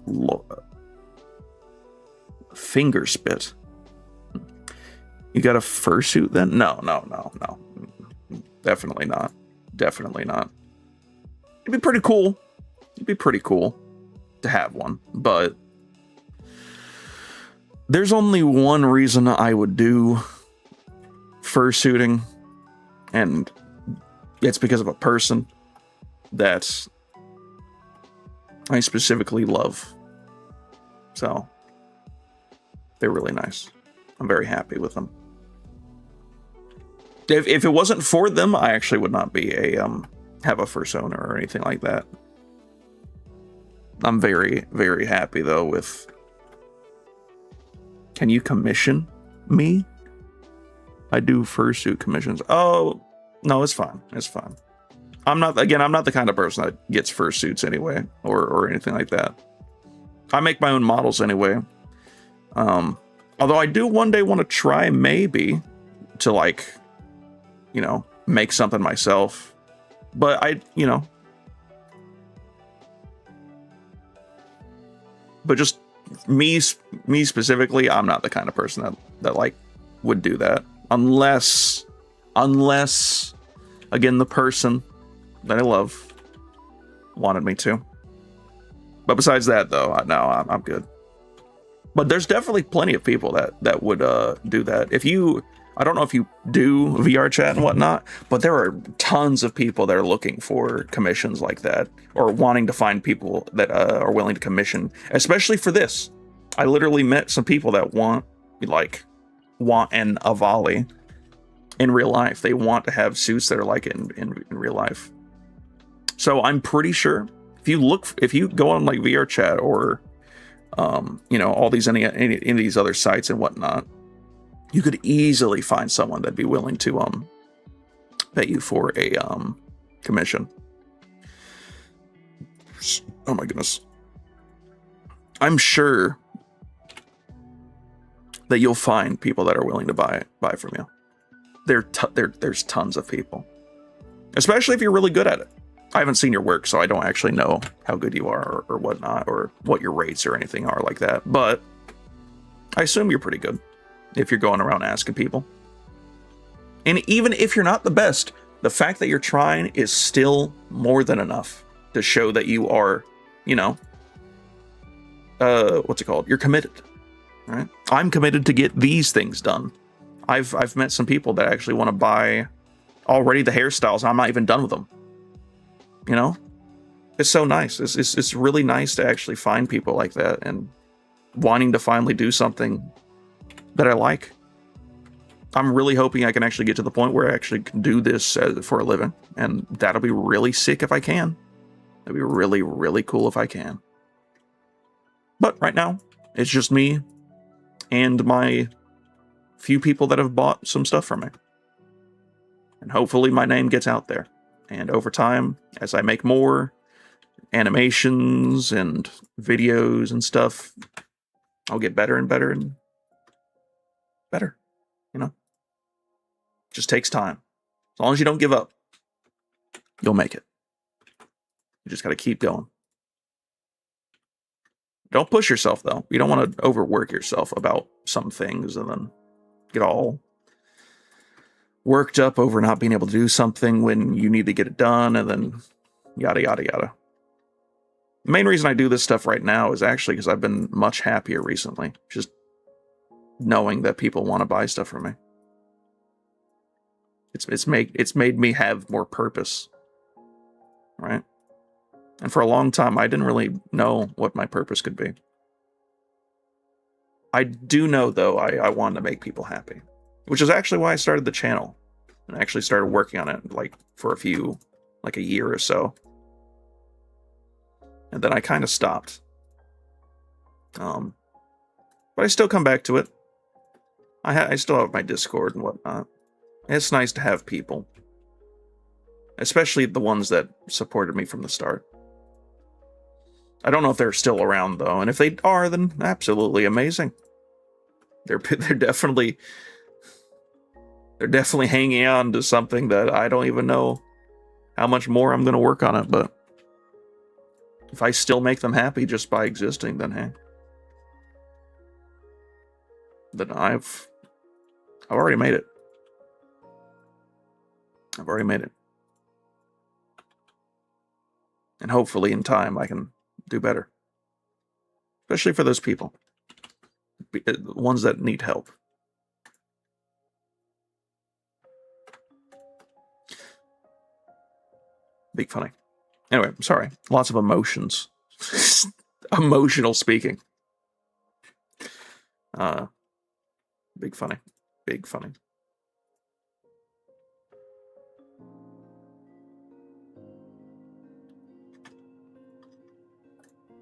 Finger spit. You got a fursuit then? No. Definitely not. Definitely not. It'd be pretty cool. It'd be pretty cool to have one, but there's only one reason I would do fursuiting, and it's because of a person that I specifically love. So they're really nice. I'm very happy with them. If it wasn't for them, I actually would not be have a fursona or anything like that. I'm very, very happy though with... Can you commission me? I do fursuit commissions. Oh, no, it's fine. It's fine. I'm not the kind of person that gets fursuits anyway, or anything like that. I make my own models anyway. Although I do one day want to try maybe to, like, you know, make something myself. But but just me specifically, I'm not the kind of person that like would do that unless again, the person that I love wanted me to. But besides that though, no, I'm good. But there's definitely plenty of people that would do that. I don't know if you do VR chat and whatnot, but there are tons of people that are looking for commissions like that, or wanting to find people that are willing to commission, especially for this. I literally met some people that want an Avali in real life. They want to have suits that are like it in real life. So I'm pretty sure if you go on like VR chat or all these any of these other sites and whatnot, you could easily find someone that'd be willing to pay you for a commission. Oh my goodness. I'm sure that you'll find people that are willing to buy from you. There's tons of people. Especially if you're really good at it. I haven't seen your work, so I don't actually know how good you are or whatnot, or what your rates or anything are like that. But I assume you're pretty good if you're going around asking people. And even if you're not the best, the fact that you're trying is still more than enough to show that you are, you're committed, right? I'm committed to get these things done. I've met some people that actually want to buy already the hairstyles, and I'm not even done with them. It's so nice. It's really nice to actually find people like that and wanting to finally do something that I like. I'm really hoping I can actually get to the point where I actually can do this for a living, and that'll be really sick if I can. That'd be really, really cool if I can. But right now, it's just me and my few people that have bought some stuff from me. And hopefully my name gets out there. And over time, as I make more animations and videos and stuff, I'll get better and better and better. You know? Just takes time. As long as you don't give up, you'll make it. You just got to keep going. Don't push yourself, though. You don't want to overwork yourself about some things and then get all worked up over not being able to do something when you need to get it done, and then yada, yada, yada. The main reason I do this stuff right now is actually because I've been much happier recently. Just knowing that people want to buy stuff from me. It's made me have more purpose. Right? And for a long time, I didn't really know what my purpose could be. I do know, though, I wanted to make people happy. Which is actually why I started the channel. And I actually started working on it, like, for a year or so. And then I kind of stopped. But I still come back to it. I still have my Discord and whatnot. It's nice to have people. Especially the ones that supported me from the start. I don't know if they're still around, though. And if they are, then absolutely amazing. They're definitely hanging on to something that I don't even know how much more I'm going to work on it. But if I still make them happy just by existing, then hey. Then I've already made it. I've already made it. And hopefully in time I can do better. Especially for those people. The ones that need help. Big funny. Anyway, sorry. Lots of emotions. Emotional speaking. Big funny. Big funny.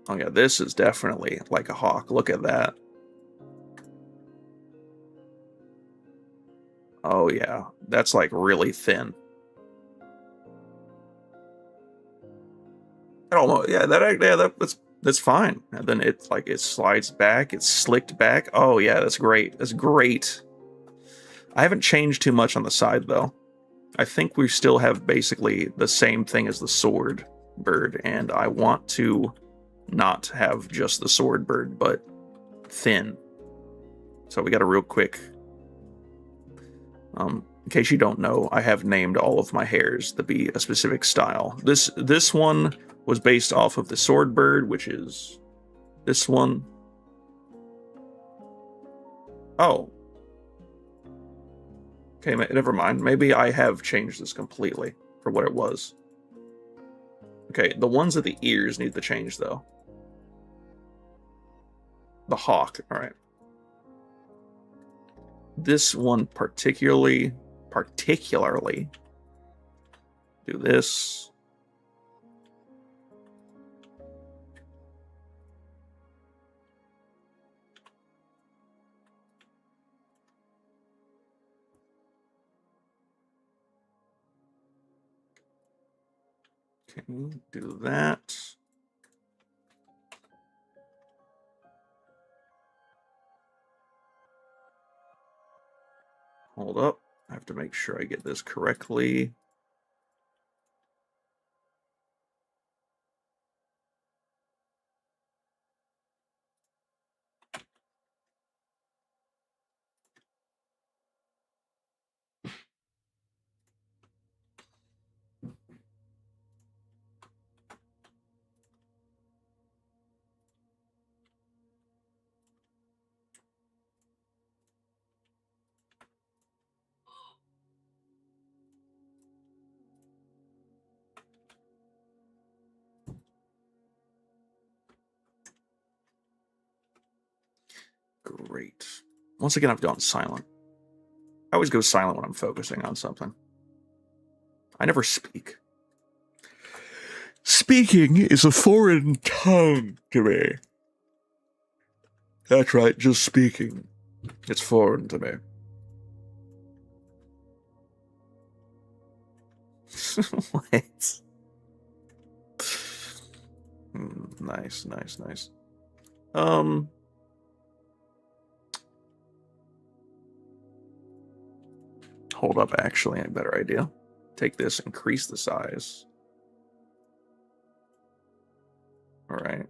Oh yeah, this is definitely like a hawk. Look at that. Oh yeah, that's like really thin. Almost, yeah, that's fine. And then it's like it slides back, it's slicked back. Oh yeah, that's great. That's great. I haven't changed too much on the side though. I think we still have basically the same thing as the sword bird, and I want to not have just the sword bird, but thin. So we got a real quick. In case you don't know, I have named all of my hairs to be a specific style. This one was based off of the sword bird, which is this one. Oh. Okay, never mind. Maybe I have changed this completely for what it was. Okay, the ones at the ears need to change, though. The hawk, alright. This one particularly do this. Okay, do that. Hold up. I have to make sure I get this correctly. Great. Once again, I've gone silent. I always go silent when I'm focusing on something. I never speak. Speaking is a foreign tongue to me. That's right, just speaking. It's foreign to me. What? Nice. Hold up, actually, a better idea. Take this, increase the size. All right.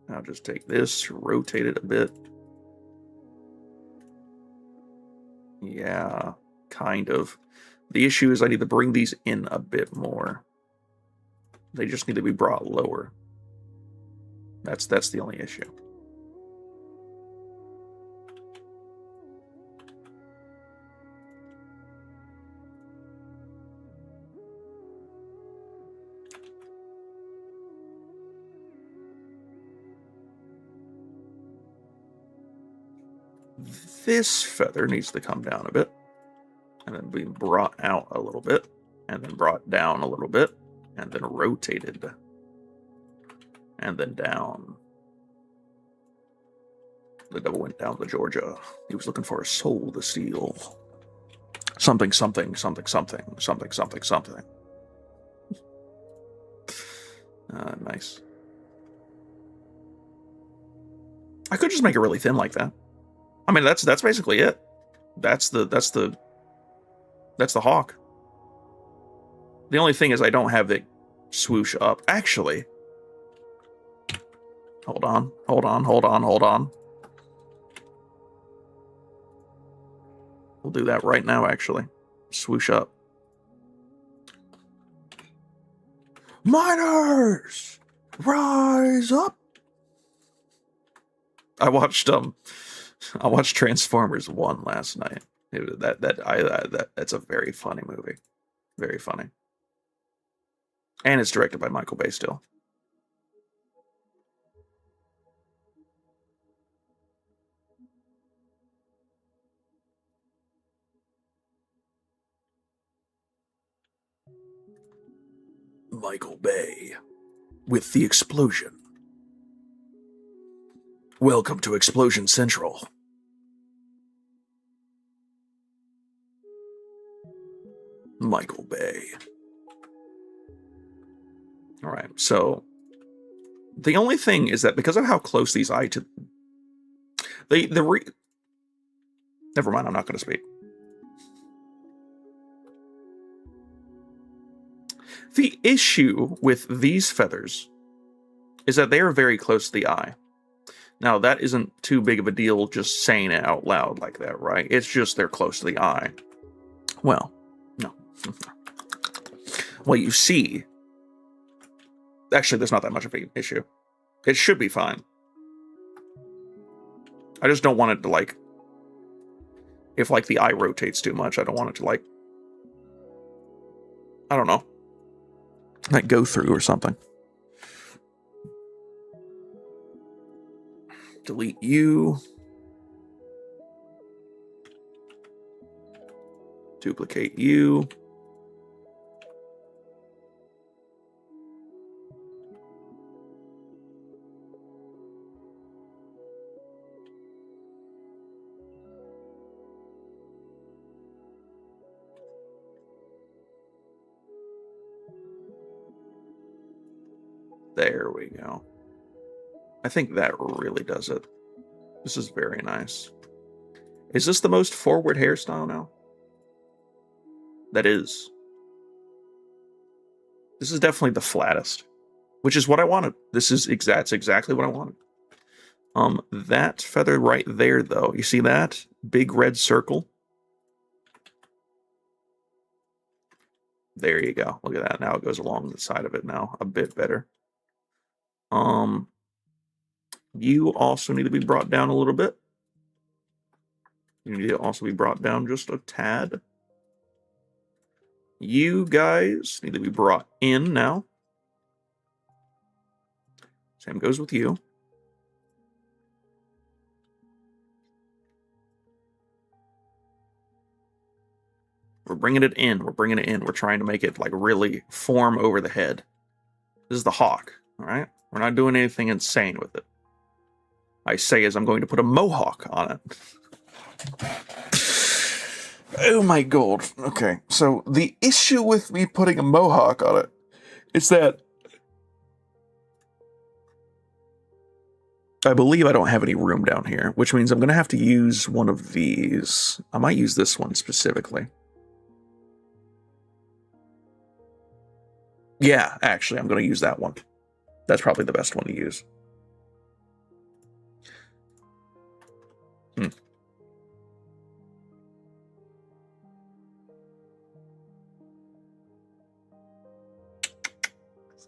Now just take this, rotate it a bit. Yeah, kind of. The issue is I need to bring these in a bit more. They just need to be brought lower. That's the only issue. This feather needs to come down a bit, and then be brought out a little bit, and then brought down a little bit, and then rotated, and then down. The devil went down to Georgia. He was looking for a soul to steal. Something. Nice. I could just make it really thin like that. I mean, that's basically it. That's the hawk. The only thing is I don't have it swoosh up. Actually, hold on. We'll do that right now, actually. Swoosh up. Miners, rise up! I watched Transformers 1 last night. That's a very funny movie. Very funny. And it's directed by Michael Bay still. Michael Bay with the explosion. Welcome to Explosion Central. Michael Bay. All right, so the only thing is that because of how close these eye to never mind, I'm not going to speak. The issue with these feathers is that they are very close to the eye. Now, that isn't too big of a deal just saying it out loud like that, right? It's just they're close to the eye. Well, no. Well, you see, actually, there's not that much of an issue. It should be fine. I just don't want it to, like, if, like, the eye rotates too much, I don't want it to, like, I don't know, like, go through or something. Delete you. Duplicate you. There we go. I think that really does it. This is very nice. Is this the most forward hairstyle now? That is. This is definitely the flattest, which is what I wanted. That's exactly what I wanted. That feather right there, though, you see that big red circle? There you go. Look at that. Now it goes along the side of it now a bit better. You also need to be brought down a little bit. You need to also be brought down just a tad. You guys need to be brought in now. Same goes with you. We're bringing it in. We're trying to make it, like, really form over the head. This is the hawk, all right? We're not doing anything insane with it. I say as I'm going to put a mohawk on it. Oh my god. Okay, so the issue with me putting a mohawk on it is that I believe I don't have any room down here, which means I'm going to have to use one of these. I might use this one specifically. Yeah, actually, I'm going to use that one. That's probably the best one to use.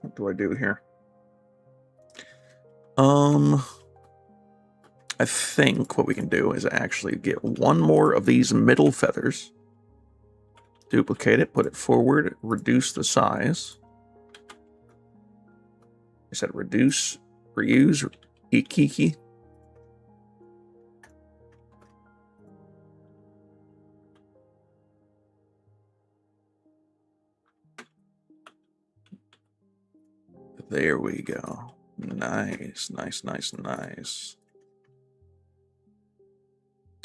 What do I do here? I think what we can do is actually get one more of these middle feathers, duplicate it, put it forward, reduce the size. I said reduce, reuse, ikiki. There we go. Nice, nice, nice, nice.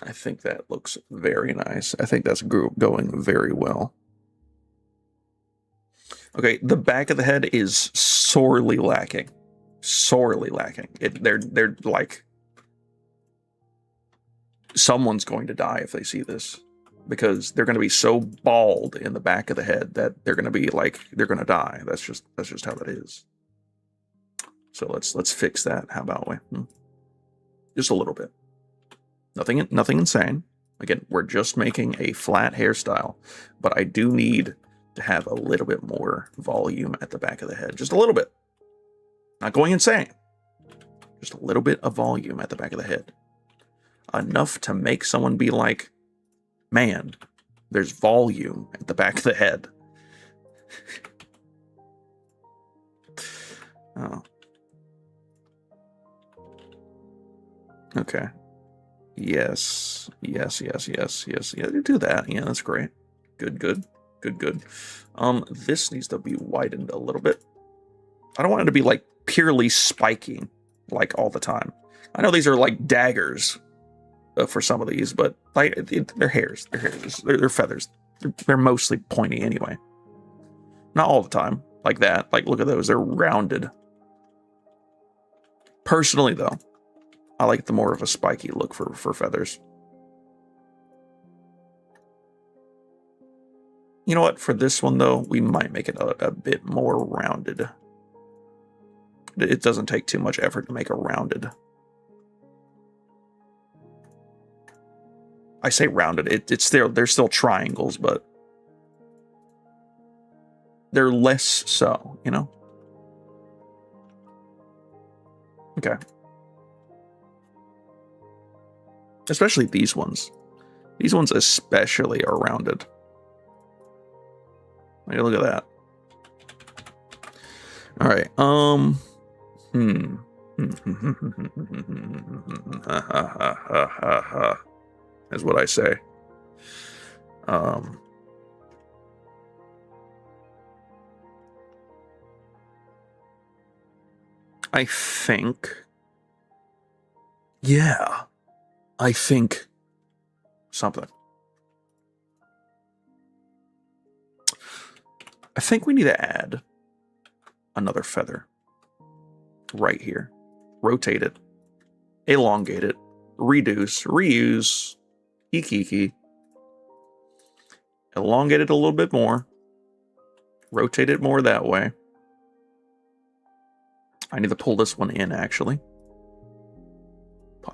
I think that looks very nice. I think that's going very well. Okay, the back of the head is sorely lacking. Sorely lacking. They're like, someone's going to die if they see this, because they're going to be so bald in the back of the head that they're going to be like, they're going to die. That's just how that is. So let's fix that. How about we? Just a little bit. Nothing insane. Again, we're just making a flat hairstyle, but I do need to have a little bit more volume at the back of the head. Just a little bit. Not going insane. Just a little bit of volume at the back of the head. Enough to make someone be like, man, there's volume at the back of the head. Oh. Okay. Yes. Yeah, do that. Yeah, that's great. Good. This needs to be widened a little bit. I don't want it to be like purely spiking like all the time. I know these are like daggers for some of these, but like they're hairs. They're feathers. They're mostly pointy anyway. Not all the time like that. Like, look at those. They're rounded. Personally, though, I like the more of a spiky look for feathers. You know what? For this one, though, we might make it a bit more rounded. It doesn't take too much effort to make a rounded. I say rounded. They're still triangles, but they're less so, you know? Okay. Especially these ones. These ones especially are rounded. Like, look at that. All right. Is what I say. I think. Yeah. I think something. I think we need to add another feather right here. Rotate it, elongate it, reduce, reuse, ikiki. Elongate it a little bit more. Rotate it more that way. I need to pull this one in, actually.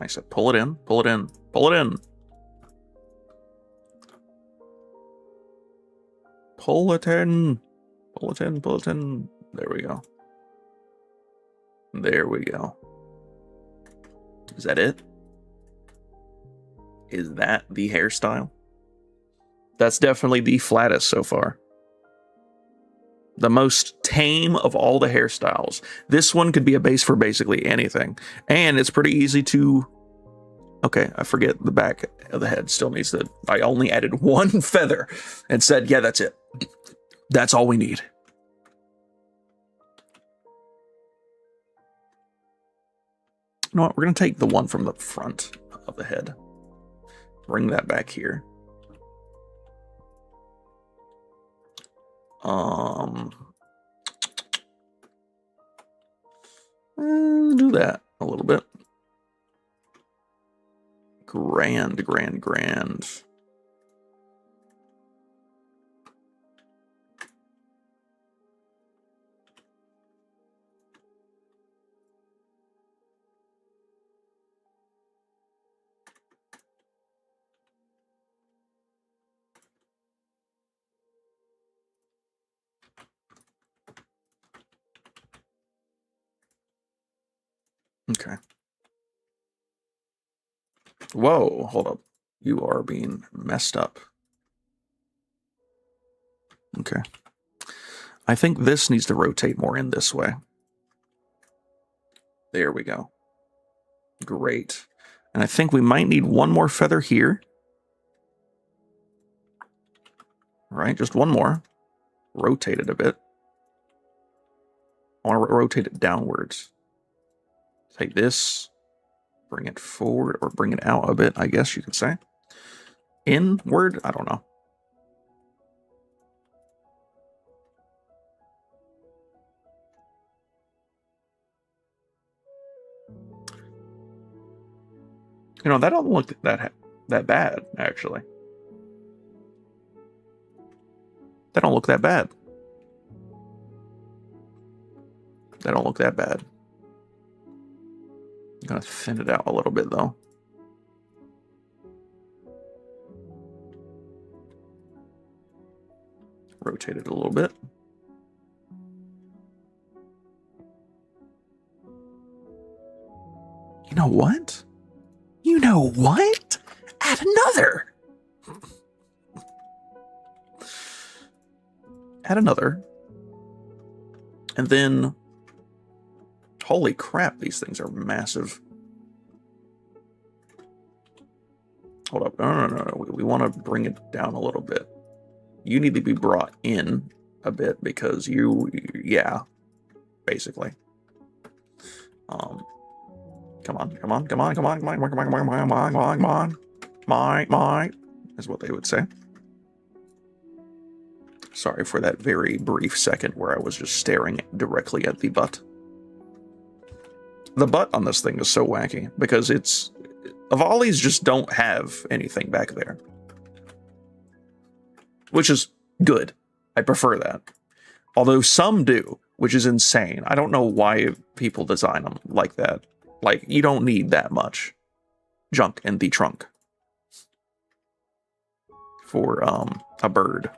I said pull it in, pull it in, pull it in. Pull it in. Pull it in, pull it in. There we go. There we go. Is that it? Is that the hairstyle? That's definitely the flattest so far. The most tame of all the hairstyles. This one could be a base for basically anything. And it's pretty easy to... Okay, I forget the back of the head still needs to... I only added one feather and said, yeah, that's it. That's all we need. You know what? We're going to take the one from the front of the head. Bring that back here. Do that a little bit. Grand. Okay. Whoa, hold up. You are being messed up. Okay. I think this needs to rotate more in this way. There we go. Great. And I think we might need one more feather here. All right, just one more. Rotate it a bit. I want to rotate it downwards. Take this, bring it forward, or bring it out a bit, I guess you could say. Inward? I don't know. You know, that don't look that bad, actually. That don't look that bad. That don't look that bad. I'm gonna thin it out a little bit, though. Rotate it a little bit. You know what? You know what? Add another. Add another. And then, holy crap, these things are massive. Hold up. No. We want to bring it down a little bit. You need to be brought in a bit because yeah, basically. Come on, is what they would say. Sorry for that very brief second where I was just staring directly at the butt. The butt on this thing is so wacky because Avalis just don't have anything back there. Which is good. I prefer that. Although some do, which is insane. I don't know why people design them like that. Like, you don't need that much junk in the trunk for a bird.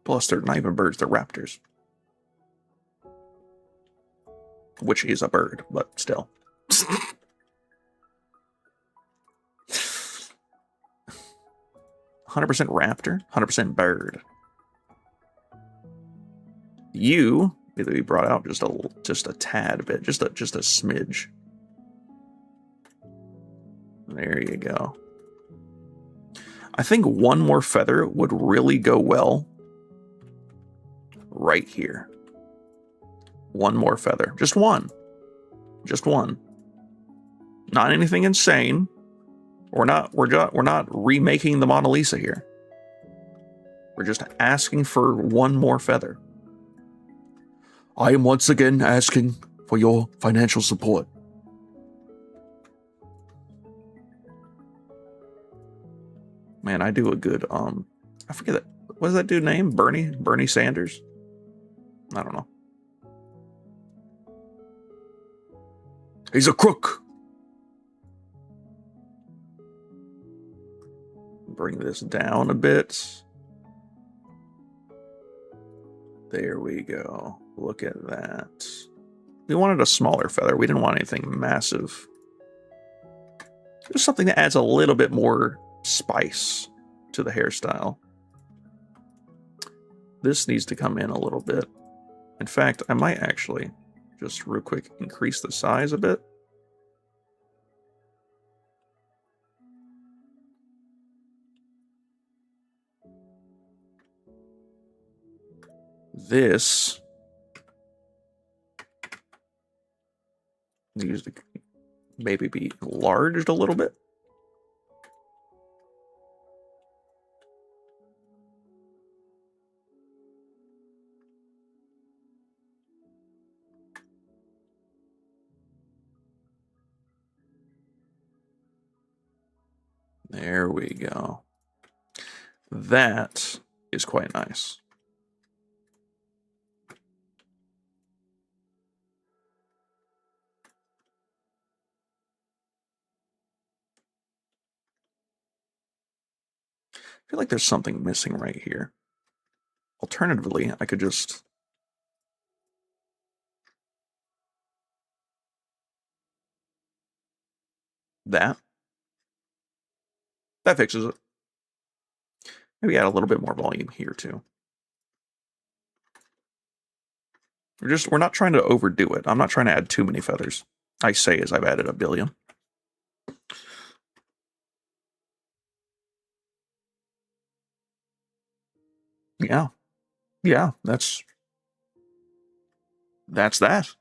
Plus, they're not even birds, they're raptors. Which is a bird, but still. 100% raptor, 100% bird. You need to be brought out just a tad bit, just a smidge. There you go. I think one more feather would really go well right here. One more feather. Just one. Just one. Not anything insane. We're not remaking the Mona Lisa here. We're just asking for one more feather. I am once again asking for your financial support. Man, I do a good, I forget that. What is that dude name? Bernie Sanders? I don't know. He's a crook. Bring this down a bit. There we go. Look at that. We wanted a smaller feather. We didn't want anything massive. Just something that adds a little bit more spice to the hairstyle. This needs to come in a little bit. In fact, I might actually just real quick increase the size a bit. This needs to maybe be enlarged a little bit. There we go. That is quite nice. I feel like there's something missing right here. Alternatively, I could just... That fixes it. Maybe add a little bit more volume here too. We're not trying to overdo it. I'm not trying to add too many feathers. I say as I've added a billion. Yeah. Yeah, that's that.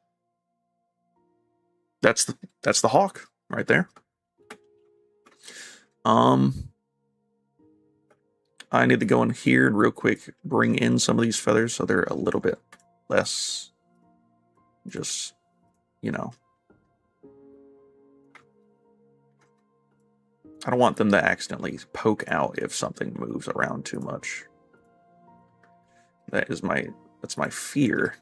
That's the hawk right there. I need to go in here and real quick bring in some of these feathers so they're a little bit less just, you know. I don't want them to accidentally poke out if something moves around too much. That's my fear.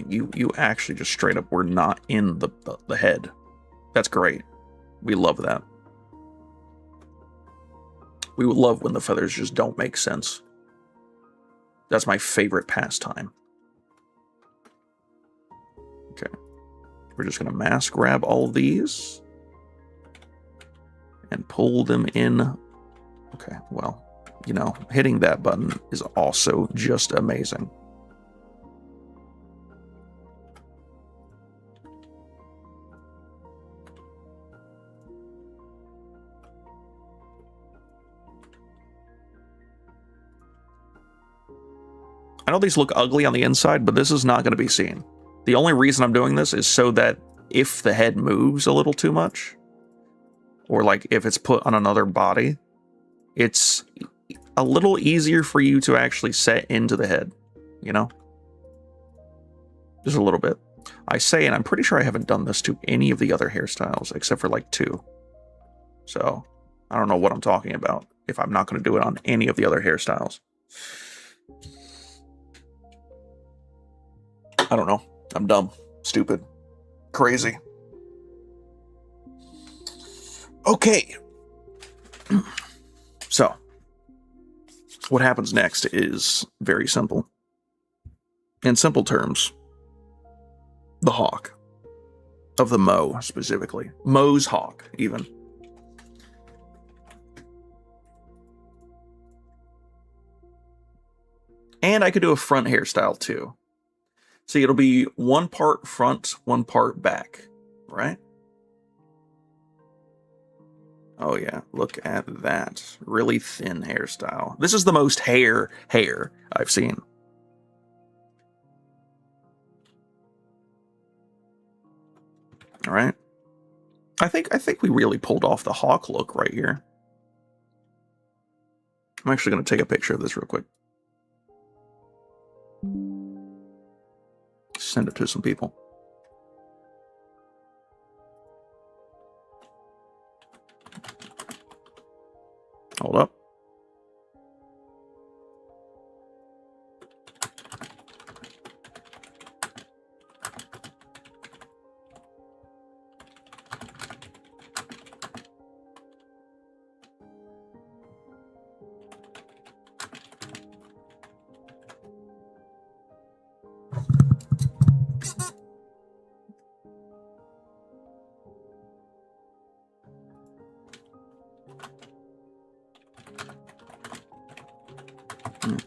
You actually just straight up were not in the head. That's great. We love that. We love when the feathers just don't make sense. That's my favorite pastime. Okay. We're just going to mass grab all of these and pull them in. Okay, well, you know, hitting that button is also just amazing. I know these look ugly on the inside, but this is not going to be seen. The only reason I'm doing this is so that if the head moves a little too much, or like if it's put on another body, it's a little easier for you to actually set into the head, you know? Just a little bit. I say, and I'm pretty sure I haven't done this to any of the other hairstyles, except for like 2. So, I don't know what I'm talking about if I'm not going to do it on any of the other hairstyles. I don't know. I'm dumb, stupid, crazy. Okay. So, what happens next is very simple. In simple terms, the hawk. Of the Mo, specifically. Mo's hawk, even. And I could do a front hairstyle, too. See, it'll be 1 part front, 1 part back, right? Oh yeah, look at that. Really thin hairstyle. This is the most hair I've seen. All right. I think we really pulled off the hawk look right here. I'm actually going to take a picture of this real quick. Send it to some people. Hold up.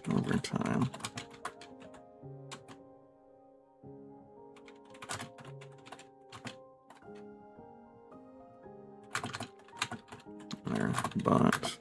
Over time. There, but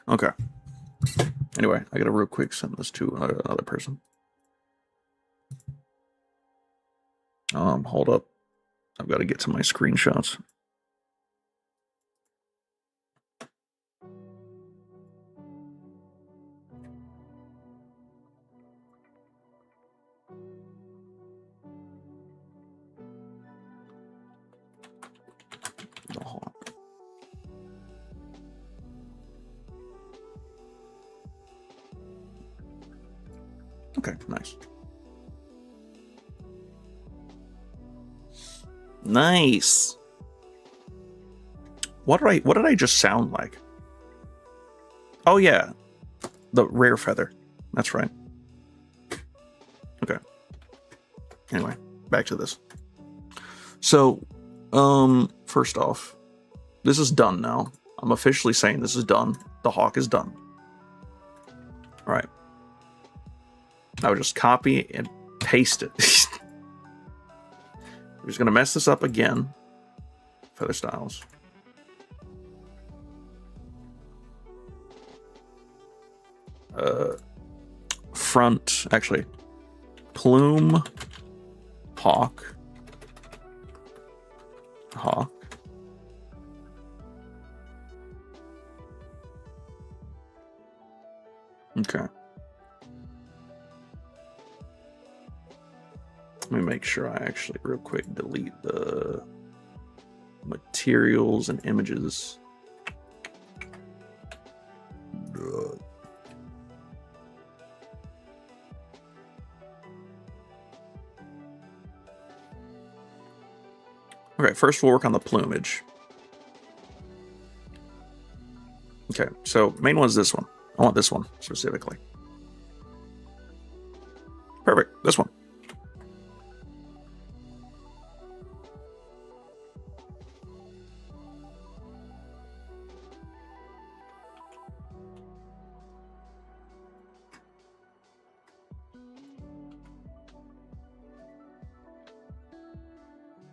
Okay. Anyway, I gotta real quick send this to another person. Hold up. I've got to get to my screenshots. The hawk. Okay, nice. Nice. What did I just sound like? Oh yeah, the rare feather. That's right. Okay. Anyway, back to this. So, first off, this is done now. I'm officially saying this is done. The hawk is done. All right. I would just copy and paste it. We're just gonna mess this up again. Feather styles. Front, actually, plume, hawk. Okay. Let me make sure I actually real quick delete the materials and images. Okay, first we'll work on the plumage. Okay, so main one is this one. I want this one specifically. Perfect, this one.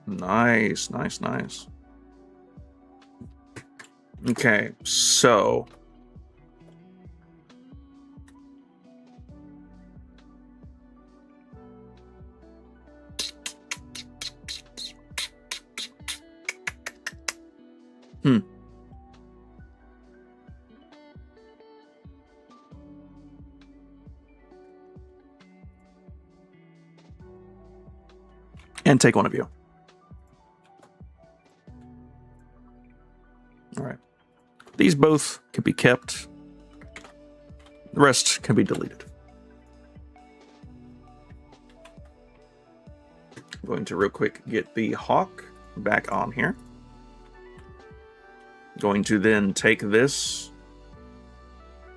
Nice, nice, nice. Okay, so and take one of you. All right. These both can be kept. The rest can be deleted. I'm going to real quick get the hawk back on here. Going to then take this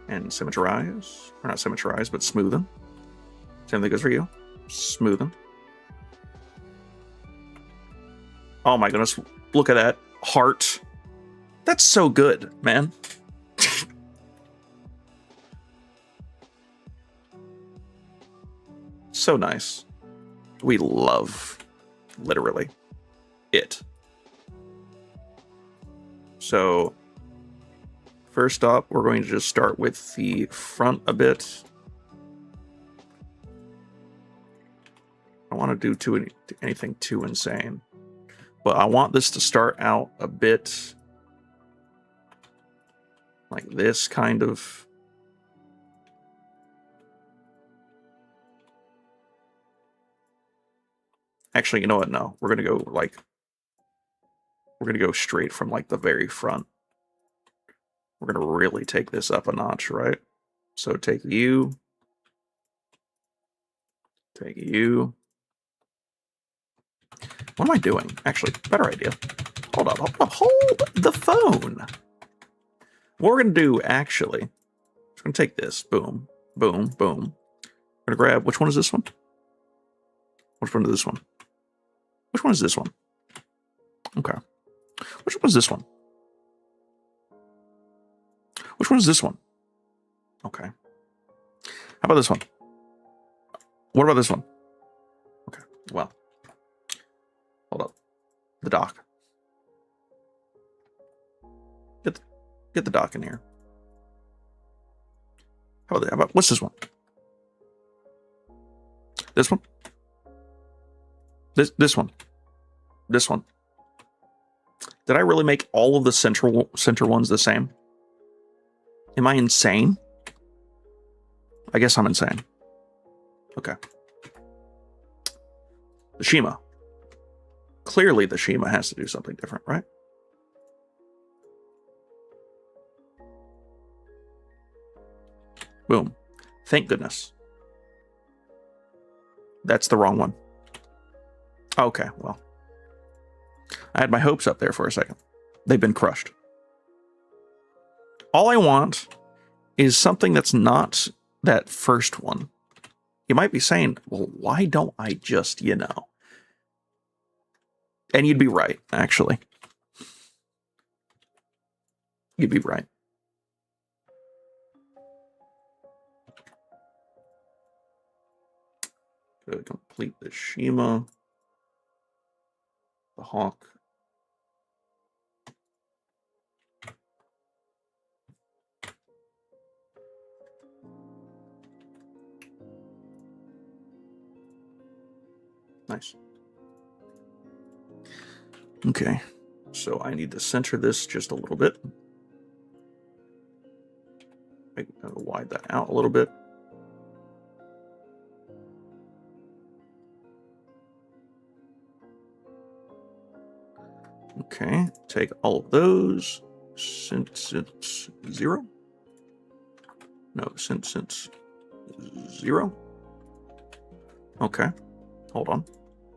and symmetrize. Or not symmetrize, but smoothen. Same thing goes for you. Smoothen. Oh my goodness. Look at that. Heart. That's so good, man. So nice. We love, literally, it. So, first up, we're going to just start with the front a bit. I don't want to do anything too insane. But I want this to start out a bit like this, kind of. Actually, you know what? No, we're gonna go straight from like the very front. We're gonna really take this up a notch, right? So take you. Take you. What am I doing? Actually, better idea. Hold up, hold the phone. What we're gonna do, actually, we're gonna take this. Boom, boom, boom. We're gonna grab, which one is this one? Which one is this one? Which one is this one? Okay. Which one is this one? Which one is this one? Okay. How about this one? What about this one? Okay, well. Hold up. The dock. Get the dock in here. How about what's this one? This one? This one? This one? Did I really make all of the center ones the same? Am I insane? I guess I'm insane. Okay. The Shima. Clearly the Shima has to do something different, right? Boom. Thank goodness. That's the wrong one. Okay, well. I had my hopes up there for a second. They've been crushed. All I want is something that's not that first one. You might be saying, well, why don't I just, you know? And you'd be right, actually. You'd be right. To complete the Shima. The Hawk. Nice. Okay, so I need to center this just a little bit. Widen that out a little bit. Okay, take all of those. Since it's 0. No, since it's 0. Okay, hold on.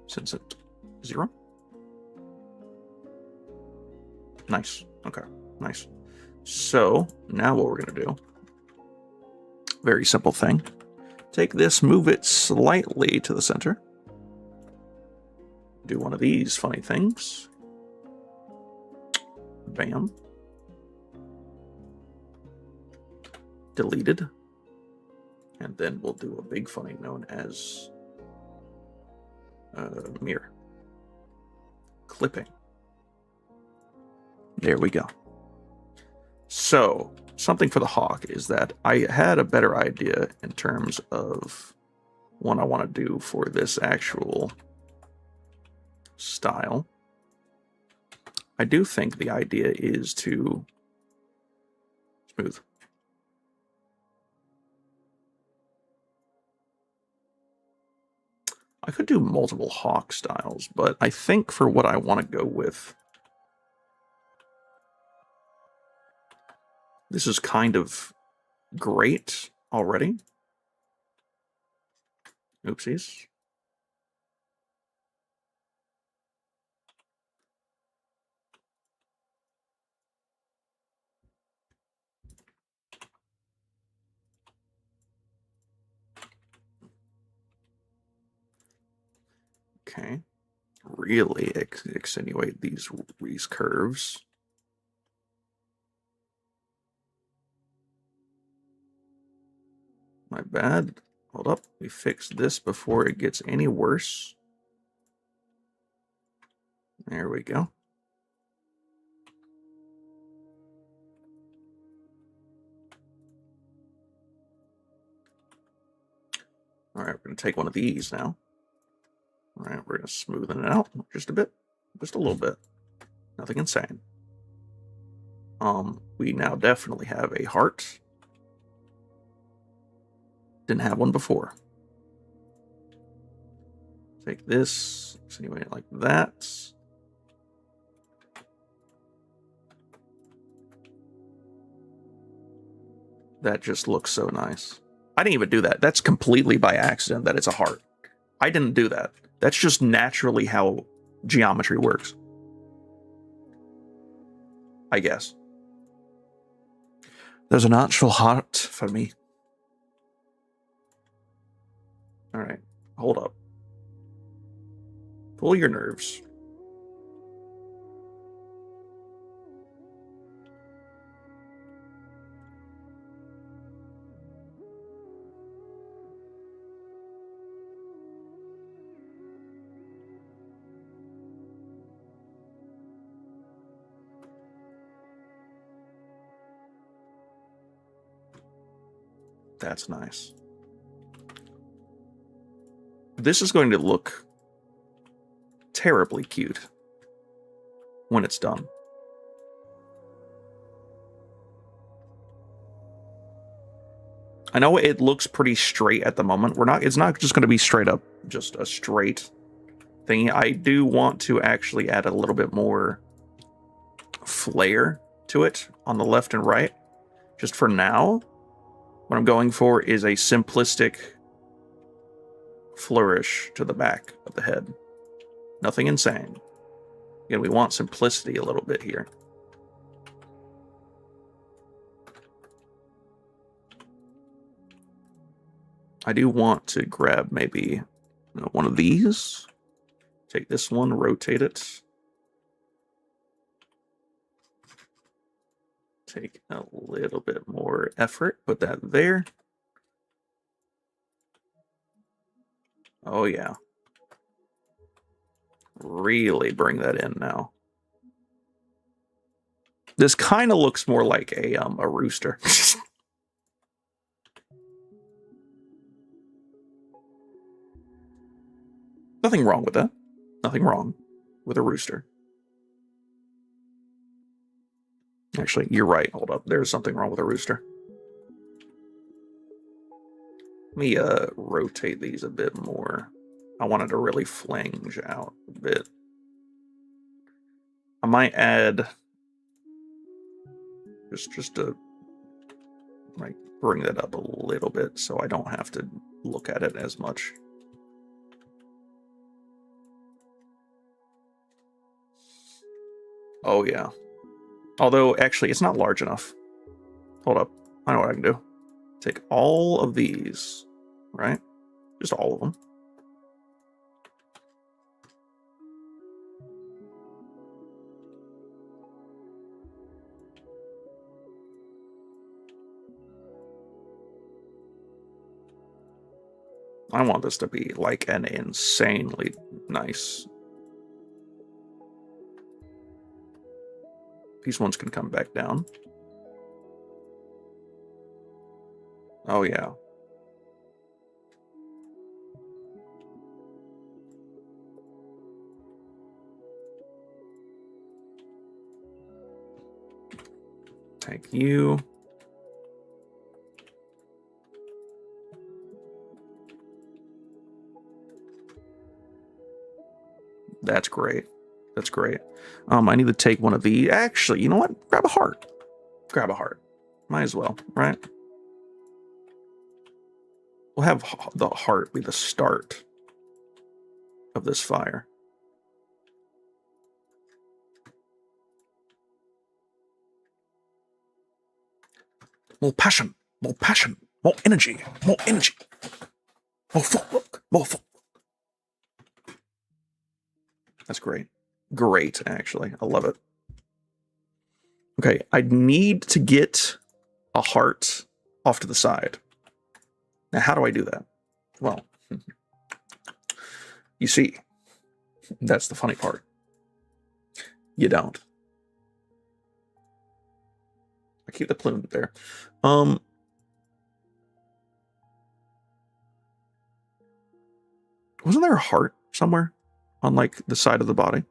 Since it's 0. Nice. Okay, nice. So now what we're going to do, very simple thing. Take this, move it slightly to the center. Do one of these funny things. Bam. Deleted. And then we'll do a big funny known as mirror. Clipping. There we go. So, something for the Hawk is that I had a better idea in terms of what I want to do for this actual style. I do think the idea is to smooth. I could do multiple Hawk styles, but I think for what I want to go with, this is kind of great already. Oopsies. Okay. Really accentuate these curves. My bad. Hold up. We fix this before it gets any worse. There we go. All right, we're going to take one of these now. All right, we're going to smoothen it out just a bit. Just a little bit. Nothing insane. We now definitely have a heart. Didn't have one before. Take this, insinuate it like that. That just looks so nice. I didn't even do that. That's completely by accident that it's a heart. I didn't do that. That's just naturally how geometry works. I guess. There's an actual heart for me. All right, hold up. Pull your nerves. That's nice. This is going to look terribly cute when it's done. I know it looks pretty straight at the moment. It's not just going to be straight up just a straight thing. I do want to actually add a little bit more flair to it on the left and right. Just for now, what I'm going for is a simplistic flourish to the back of the head. Nothing insane. Again, we want simplicity a little bit here. I do want to grab maybe one of these. Take this one, rotate it. Take a little bit more effort, put that there. Oh yeah. Really bring that in now. This kind of looks more like a rooster. Nothing wrong with that. Nothing wrong with a rooster. Actually, you're right. Hold up. There's something wrong with a rooster. Let me rotate these a bit more. I wanted to really flange out a bit. I might add just to like bring that up a little bit so I don't have to look at it as much. Oh yeah. Although actually it's not large enough. Hold up. I know what I can do. Take all of these, right? Just all of them. I want this to be like an insanely nice. These ones can come back down. Oh yeah. Take you. That's great. That's great. I need to take one of these. Actually, you know what? Grab a heart. Grab a heart. Might as well, right? We'll have the heart be the start of this fire. More passion, more energy, more footwork, more footwork. That's great. Great, actually. I love it. Okay, I need to get a heart off to the side. Now, how do I do that? Well, you see, that's the funny part. You don't. I keep the plume there. Wasn't there a heart somewhere on like the side of the body?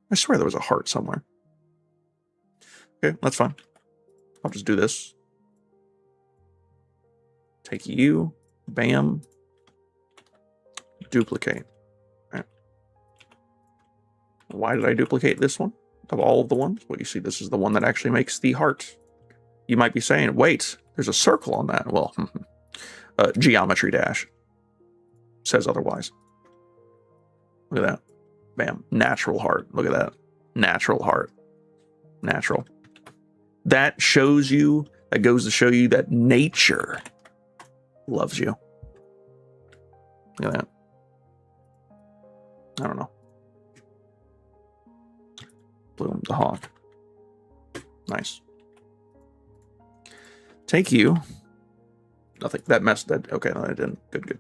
I swear there was a heart somewhere. Okay, that's fine. I'll just do this. Take you, bam, duplicate. All right. Why did I duplicate this one of all of the ones? Well, you see, this is the one that actually makes the heart. You might be saying, wait, there's a circle on that. Well, geometry dash says otherwise. Look at that. Bam. Natural heart. Look at that. Natural heart. Natural. That shows you, that goes to show you that nature loves you. Look at that. I don't know. Bloom the hawk. Nice. Take you. Nothing. That messed that. Okay, no, I didn't. Good.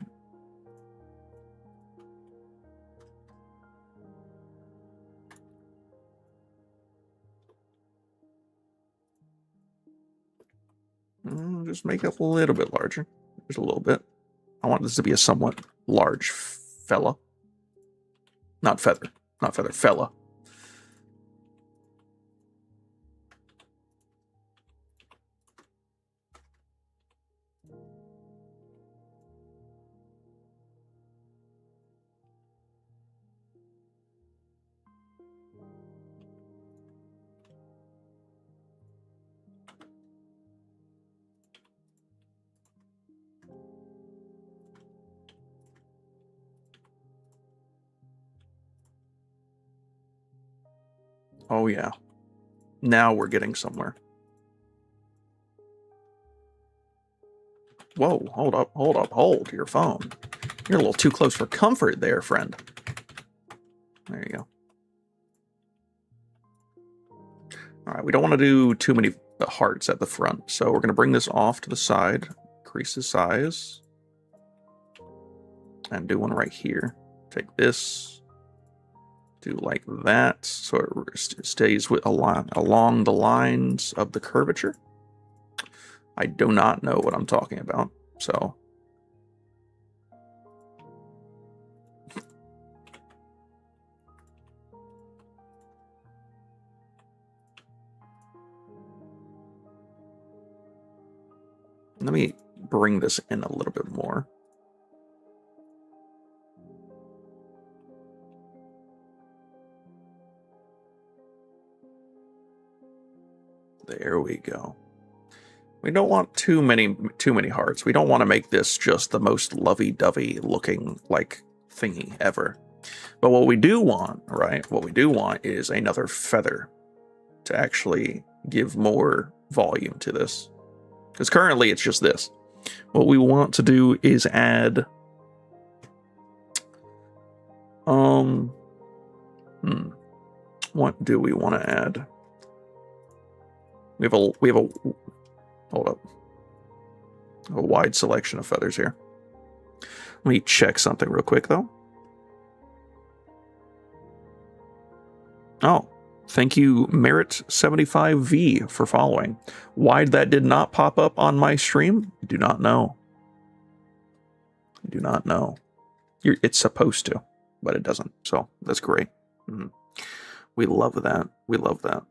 Just make it a little bit larger. Just a little bit. I want this to be a somewhat large fella. Not feather. Not feather. Fella. Oh, yeah. Now we're getting somewhere. Whoa, hold your phone. You're a little too close for comfort there, friend. There you go. Alright, we don't want to do too many hearts at the front, so we're going to bring this off to the side, increase the size, and do one right here. Take this, do like that, so it stays with along the lines of the curvature. I do not know what I'm talking about, so... Let me bring this in a little bit more. There we go. We don't want too many hearts. We don't want to make this just the most lovey-dovey looking like thingy ever. But what we do want, right? What we do want is another feather to actually give more volume to this. Because currently it's just this. What we want to do is add what do we want to add? We have a hold up. A wide selection of feathers here. Let me check something real quick though. Oh, thank you, Merit75V, for following. Why that did not pop up on my stream? I do not know. I do not know. It's supposed to, but it doesn't. So that's great. We love that. We love that.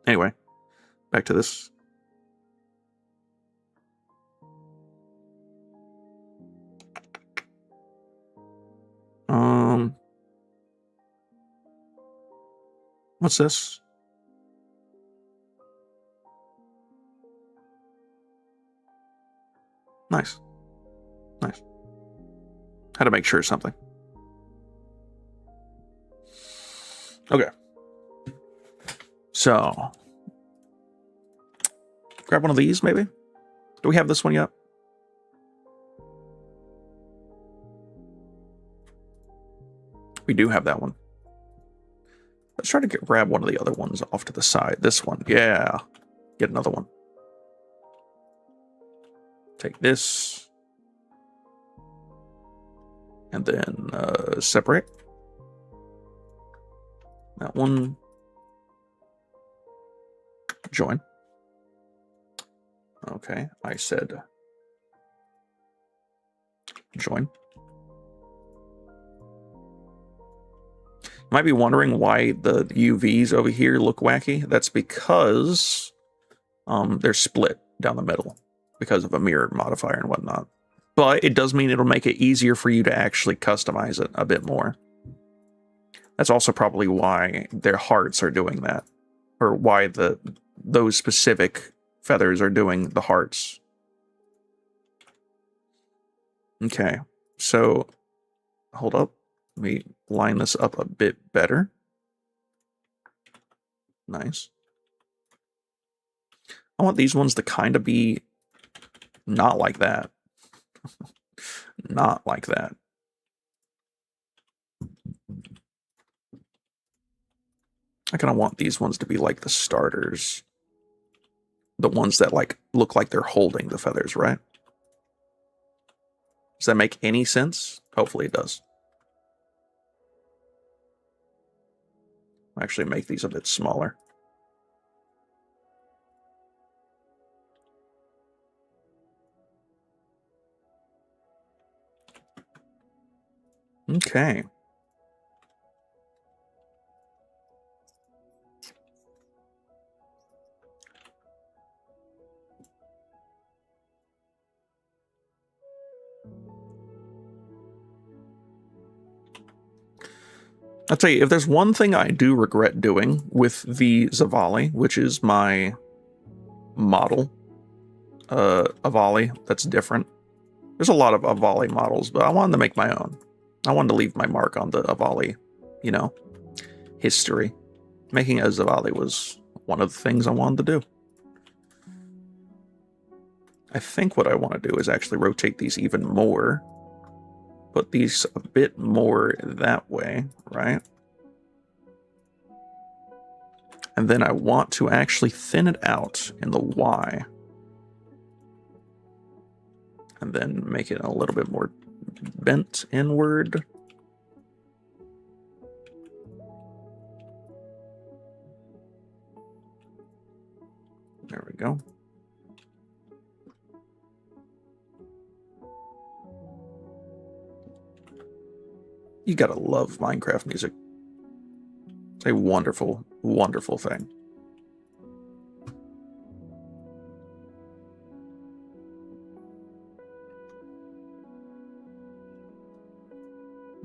Anyway, back to this. What's this? Nice. Nice. Had to make sure of something. Okay. So, grab one of these, maybe? Do we have this one yet? We do have that one. Let's try to grab one of the other ones off to the side. This one. Yeah. Get another one. Take this. And then separate. That one. Join. Okay, I said join. You might be wondering why the UVs over here look wacky. That's because they're split down the middle because of a mirror modifier and whatnot. But it does mean it'll make it easier for you to actually customize it a bit more. That's also probably why their hearts are doing that. Or why those specific feathers are doing the hearts. Okay, so hold up. Let me line this up a bit better. Nice. I want these ones to kind of be not like that. Not like that. I kind of want these ones to be like the starters. The ones that like look like they're holding the feathers, right? Does that make any sense? Hopefully it does. I'll actually make these a bit smaller. Okay. I'll tell you, if there's one thing I do regret doing with the Avali, which is my model Avali that's different. There's a lot of Avali models, but I wanted to make my own. I wanted to leave my mark on the Avali, you know, history. Making a Avali was one of the things I wanted to do. I think what I want to do is actually rotate these even more. Put these a bit more that way, right? And then I want to actually thin it out in the Y. And then make it a little bit more bent inward. There we go. You gotta love Minecraft music. It's a wonderful, wonderful thing.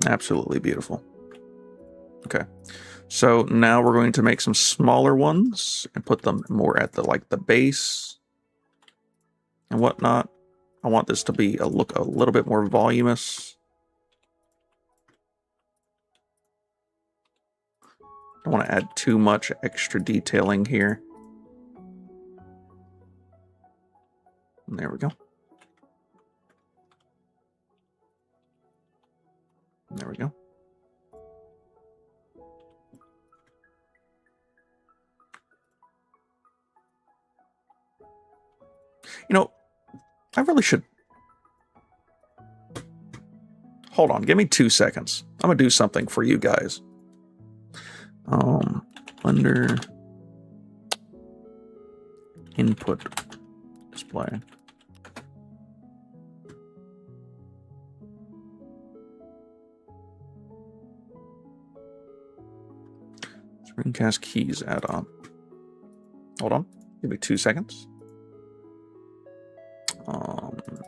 Absolutely beautiful. Okay. So now we're going to make some smaller ones and put them more at the base and whatnot. I want this to be look a little bit more voluminous. I don't want to add too much extra detailing here. And there we go. There we go. You know, I really should... Hold on, give me 2 seconds. I'm gonna do something for you guys. Under input display. Screencast keys add-on. Hold on, give me 2 seconds.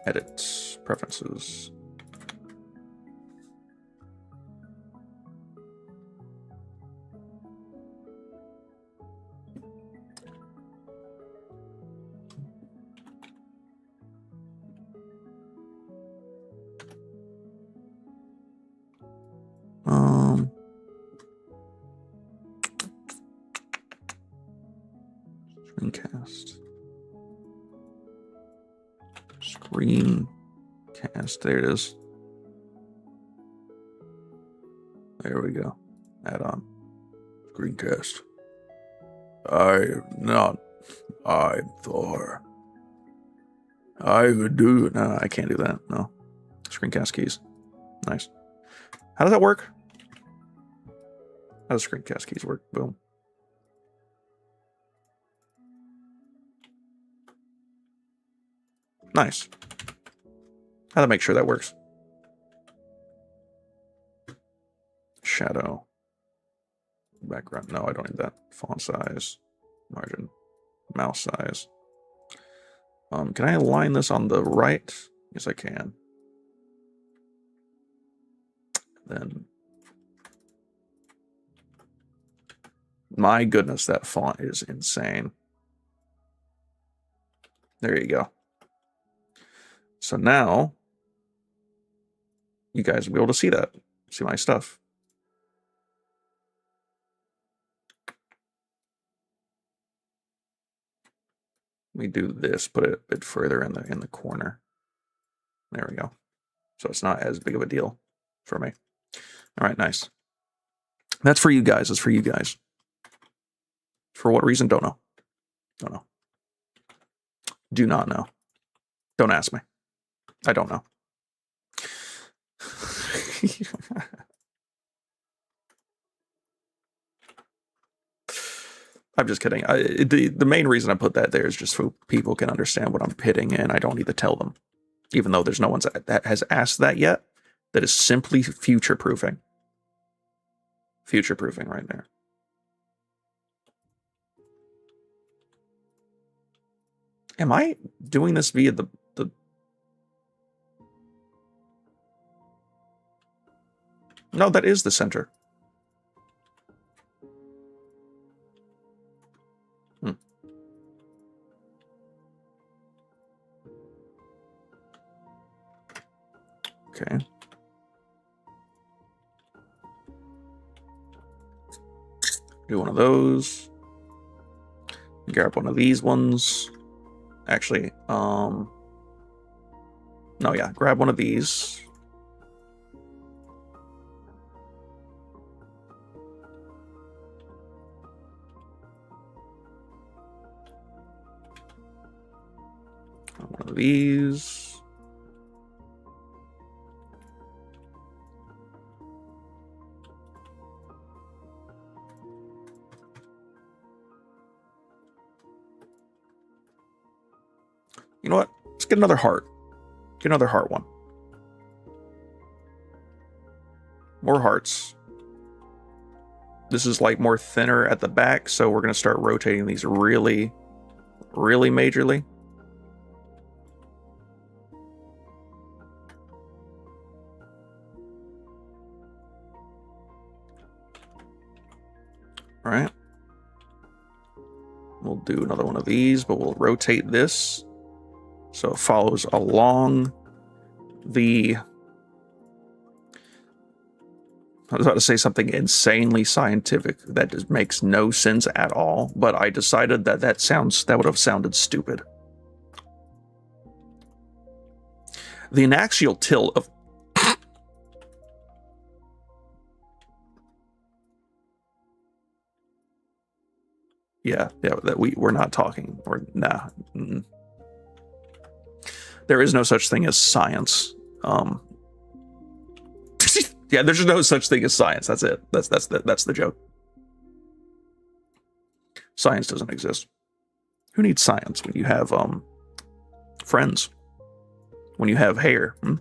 Edit preferences. Screencast. Screencast. There it is. There we go. Add on. Screencast. I'm Thor. I would do. No, I can't do that. No. Screencast keys. Nice. How does that work? How does screencast keys work? Boom. Nice. How to make sure that works? Shadow. Background. No, I don't need that. Font size. Margin. Mouse size. Can I align this on the right? Yes, I can. Then. My goodness, that font is insane. There you go. So now, you guys will be able to see that. See my stuff. Let me do this, put it a bit further in the corner. There we go. So it's not as big of a deal for me. All right, nice. That's for you guys. It's for you guys. For what reason? Don't know. Don't know. Do not know. Don't ask me. I don't know. I'm just kidding. The main reason I put that there is just so people can understand what I'm pitting, and I don't need to tell them. Even though there's no one that has asked that yet, that is simply future-proofing. Future-proofing right there. Am I doing this via the... No, that is the center. Okay. Do one of those. Grab one of these ones. Actually, no, yeah, grab one of these. One of these. You know what? Let's get another heart. Get another heart one. More hearts. This is like more thinner at the back, so we're going to start rotating these really, really majorly. All right. We'll do another one of these, but we'll rotate this so it follows along the... I was about to say something insanely scientific that just makes no sense at all, but I decided that that would have sounded stupid. The anaxial tilt of... yeah, that we're not talking, or nah. Mm-mm. There is no such thing as science. Yeah, there's no such thing as science. That's it. That's the joke. Science doesn't exist. Who needs science when you have friends? When you have hair? Hmm?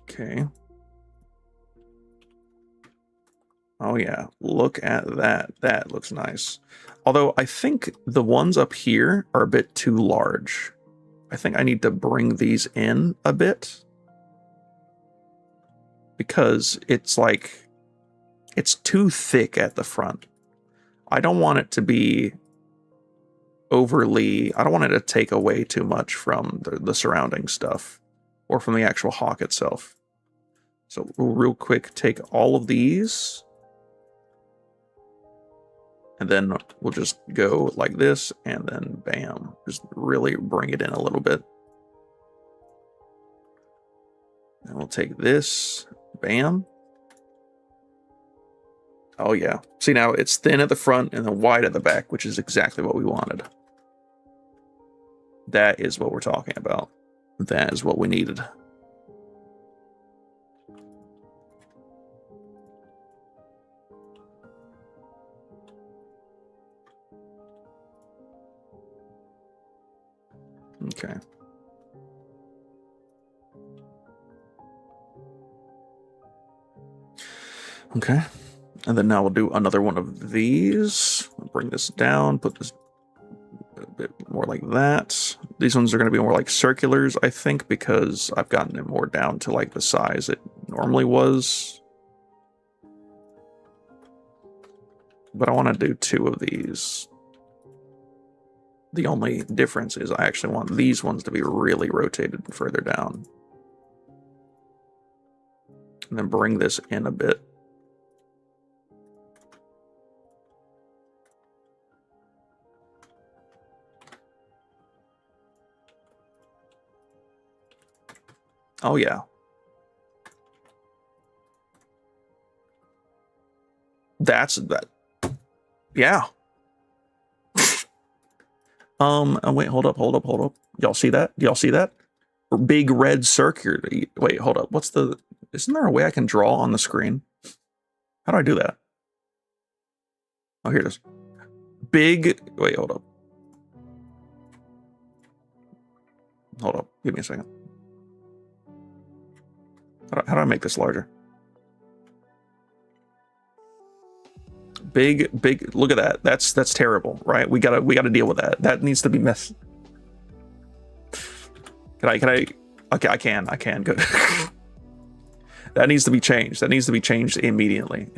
Okay. Oh yeah, look at that. That looks nice. Although I think the ones up here are a bit too large. I think I need to bring these in a bit. Because it's like, it's too thick at the front. I don't want it to be overly, I don't want it to take away too much from the surrounding stuff. Or from the actual hawk itself. So we'll real quick take all of these. And then we'll just go like this, and then bam. Just really bring it in a little bit. And we'll take this, bam. Oh yeah. See, now it's thin at the front and then wide at the back, which is exactly what we wanted. That is what we're talking about. That is what we needed. Okay. Okay. And then now we'll do another one of these. Bring this down, put this a bit more like that. These ones are going to be more like circulars, I think, because I've gotten it more down to like the size it normally was. But I want to do two of these. The only difference is I actually want these ones to be really rotated further down. And then bring this in a bit. Oh yeah. That's that. Yeah. Wait, hold up. Y'all see that? Y'all see that? Big red circular. Wait, hold up. Isn't there a way I can draw on the screen? How do I do that? Oh, here it is. Wait, hold up. Hold up. Give me a second. How do I make this larger? Big. Look at that. That's terrible, right? We gotta deal with that. That needs to be messed. Can I? Okay, I can. Good. That needs to be changed. That needs to be changed immediately.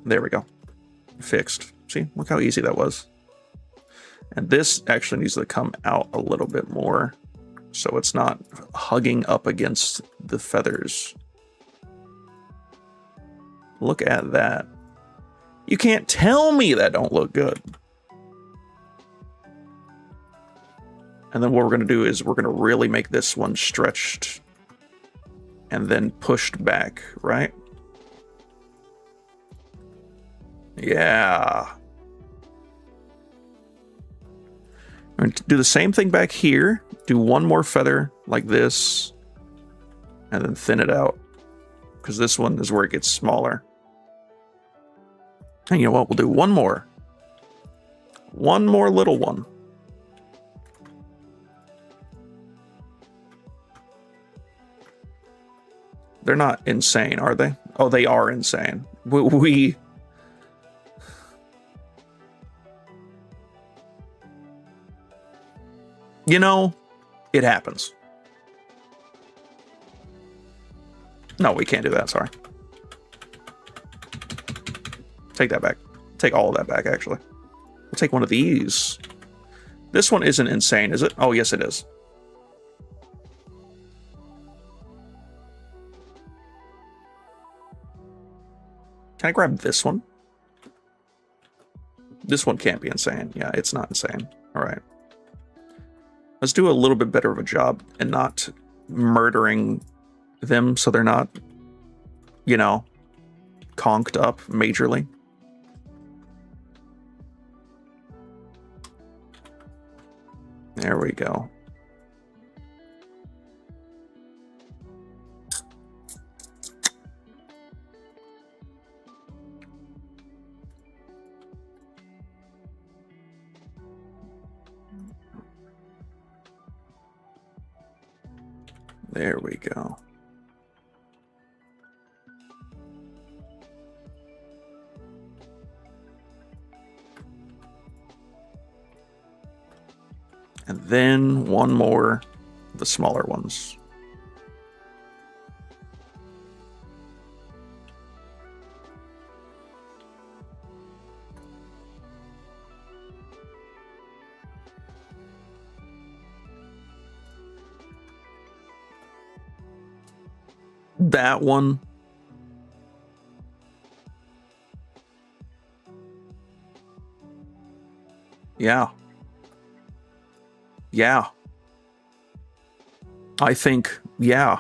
There we go. Fixed. See, look how easy that was. And this actually needs to come out a little bit more, so it's not hugging up against the feathers. Look at that. You can't tell me that don't look good. And then what we're going to do is we're going to really make this one stretched and then pushed back, right? Yeah. I'm going to do the same thing back here. Do one more feather like this and then thin it out, because this one is where it gets smaller. And you know what? We'll do one more little one. They're not insane, are they? Oh, they are insane. We you know, it happens. No, we can't do that, sorry. Take that back. Take all of that back, actually. We'll take one of these. This one isn't insane, is it? Oh, yes, it is. Can I grab this one? This one can't be insane. Yeah, it's not insane. All right. Let's do a little bit better of a job and not murdering them so they're not, you know, conked up majorly. There we go. There we go. And then one more, the smaller ones. That one. Yeah. Yeah. I think, yeah.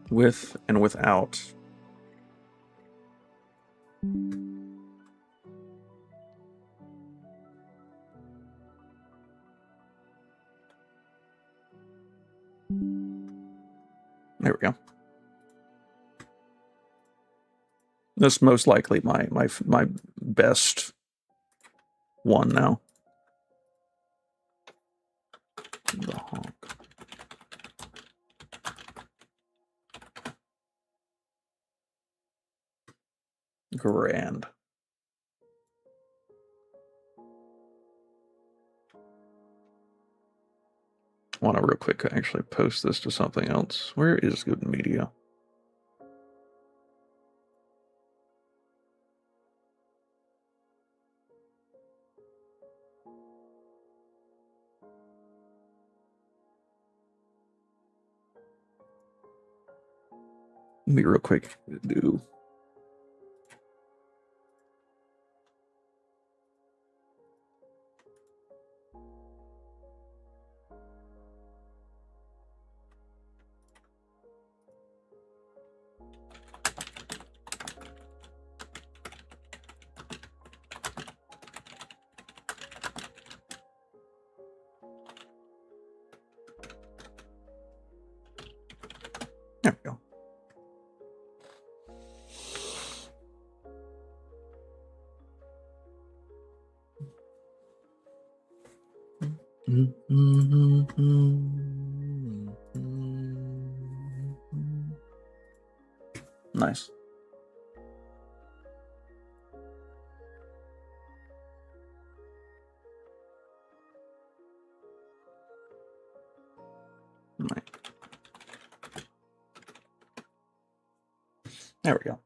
With and without. There we go. That's most likely my best one now. The honk. Grand. I want to real quick actually post this to something else. Where is good media? Let me real quick do. There we go. Nice. Right. There we go.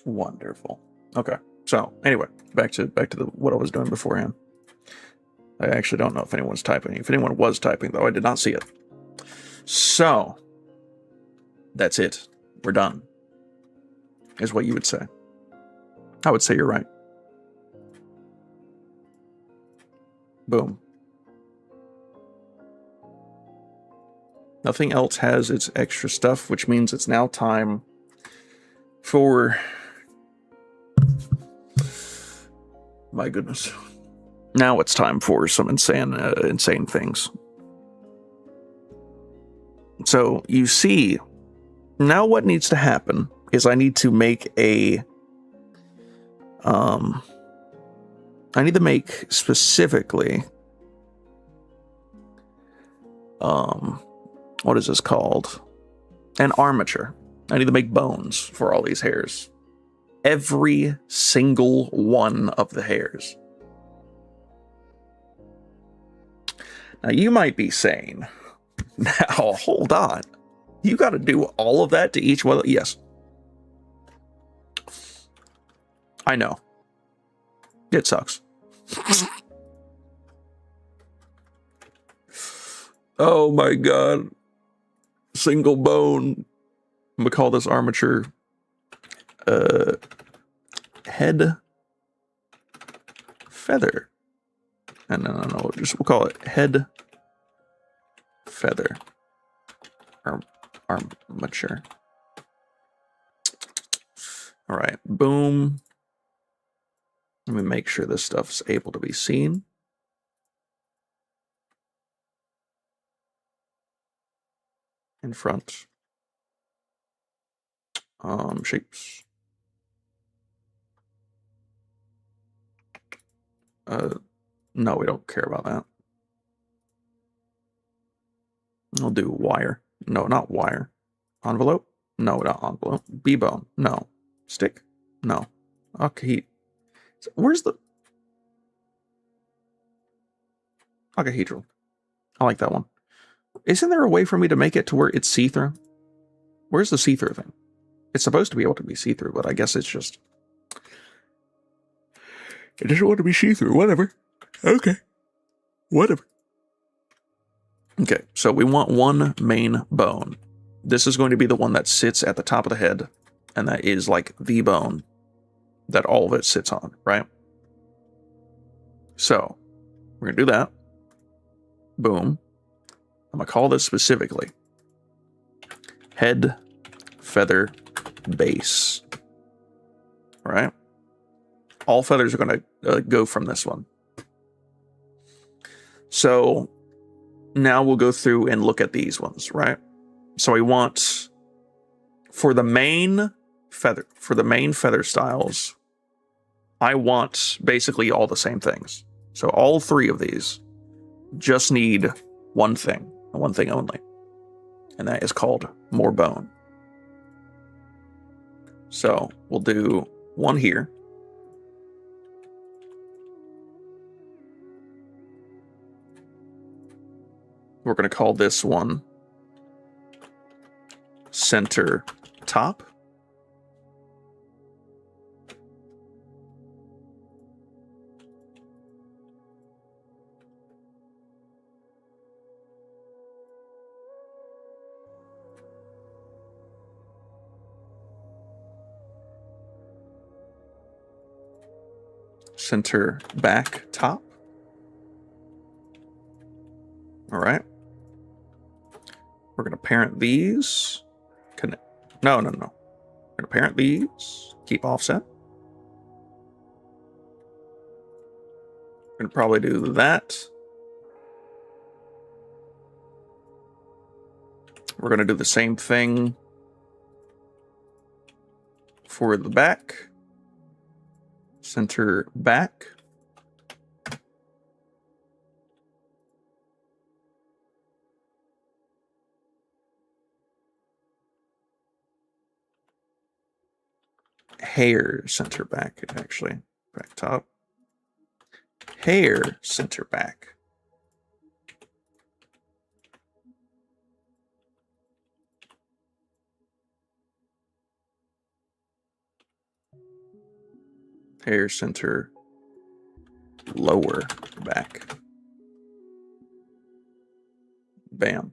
Wonderful. Okay. So anyway, back to what I was doing beforehand. I actually don't know if anyone's typing. If anyone was typing, though, I did not see it. So that's it. We're done. Is what you would say. I would say you're right. Boom. Nothing else has its extra stuff, which means it's now time for... My goodness. Now it's time for some insane things. So you see, now what needs to happen is I need to make a... I need to make specifically... what is this called? An armature. I need to make bones for all these hairs. Every single one of the hairs. Now you might be saying, now hold on. You got to do all of that to each one? Yes. I know. It sucks. Oh my god. Single bone. I'm gonna call this armature head feather. And no, we'll call it head feather armature. All right, boom. Let me make sure this stuff's able to be seen. In front. Shapes. No, we don't care about that. I'll do wire. No, not wire. Envelope? No, not envelope. B-bone? No. Stick? No. Okay. Where's the... Octahedral. I like that one. Isn't there a way for me to make it to where it's see-through? Where's the see-through thing? It's supposed to be able to be see-through, but I guess it's just... It doesn't want to be see-through. Whatever. Okay. Whatever. Okay, so we want one main bone. This is going to be the one that sits at the top of the head, and that is like the bone that all of it sits on, right? So, we're going to do that. Boom. I'm going to call this specifically head feather base. All right? All feathers are going to go from this one. So now we'll go through and look at these ones, right? So we want for the main feather styles, I want basically all the same things. So all three of these just need one thing, and one thing only. And that is called more bone. So we'll do one here. We're going to call this one center top. Center back top. All right. We're going to parent these Connect. No. We're gonna parent these. Keep offset. We're gonna probably do that. We're gonna do the same thing for the back. Center back. Hair center back, actually. Back top. Hair center back. Hair center lower back. Bam.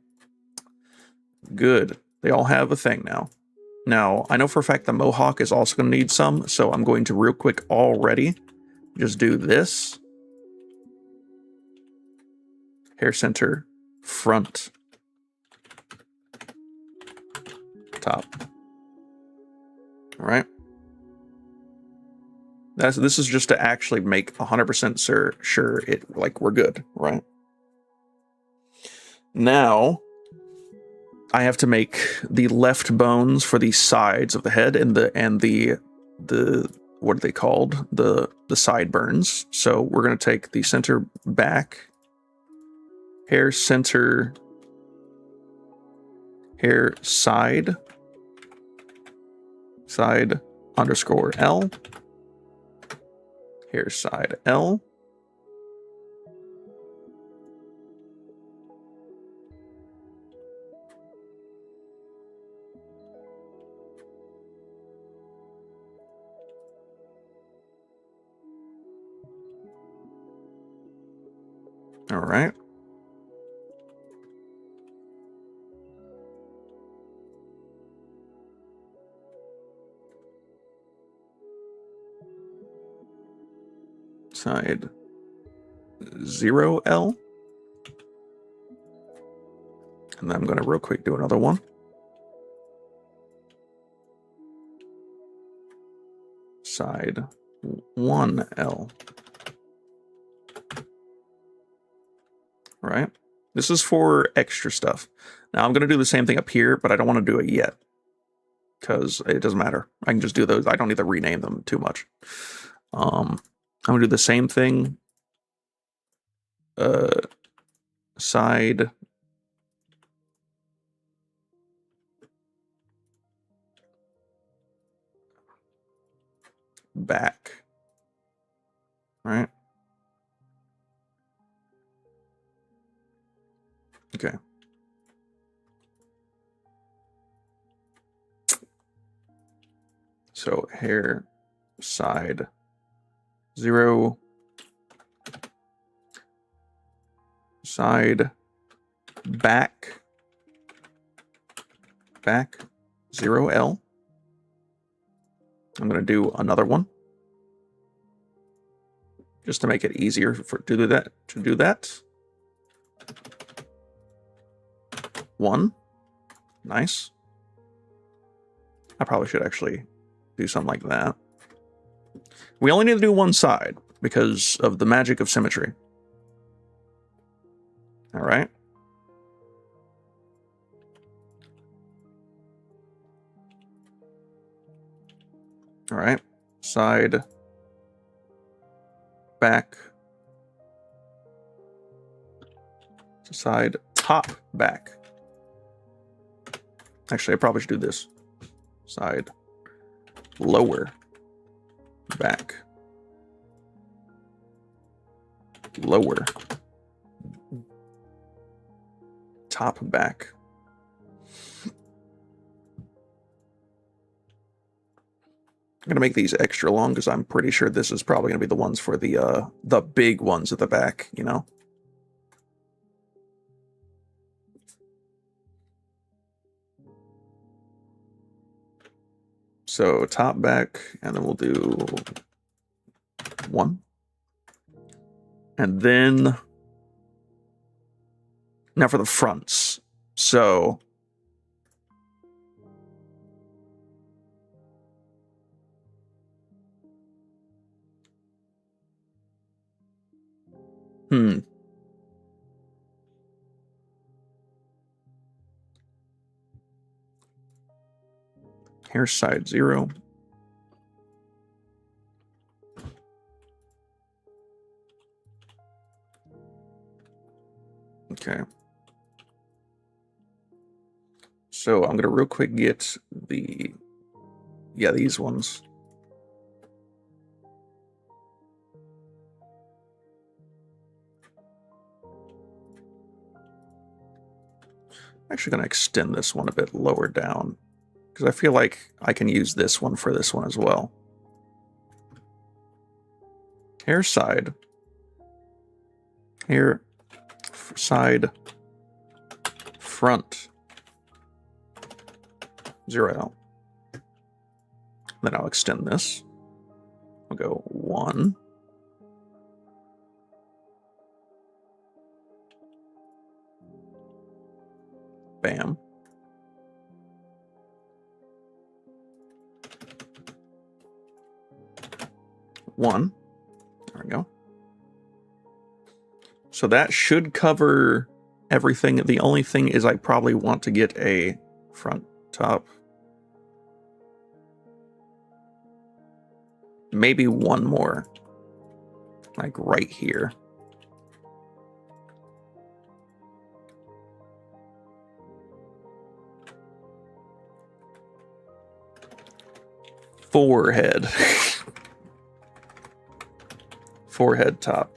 Good. They all have a thing now. Now, I know for a fact the mohawk is also going to need some, so I'm going to real quick already just do this. Hair center front. Top. All right. This is just to actually make 100% sure it, like, we're good, right? Now, I have to make the left bones for the sides of the head and the what are they called? The sideburns. So we're gonna take the center back, hair center, hair side underscore L, hair side L. All right. Side 0L. And then I'm going to real quick do another one. Side 1L. Right? This is for extra stuff. Now I'm going to do the same thing up here, but I don't want to do it yet. Because it doesn't matter. I can just do those. I don't need to rename them too much. I'm going to do the same thing. Side. Back. Right? Okay. So hair side 0, side back 0L. I'm going to do another one just to make it easier to do that. 1. Nice. I probably should actually do something like that. We only need to do one side because of the magic of symmetry. All right. All right. Side back. Side top back. Actually, I probably should do this. Side lower back. Lower top back. I'm gonna make these extra long because I'm pretty sure this is probably gonna be the ones for the big ones at the back, you know. So top back, and then we'll do 1. And then now for the fronts. So Hair side 0. Okay. So I'm going to real quick get the, these ones. I'm actually going to extend this one a bit lower down, because I feel like I can use this one for this one as well. Hair side. Hair side front 0. Then I'll extend this. I'll go 1. Bam. One. There we go. So that should cover everything. The only thing is I probably want to get a front top. Maybe one more. Like right here. Forehead. Forehead top.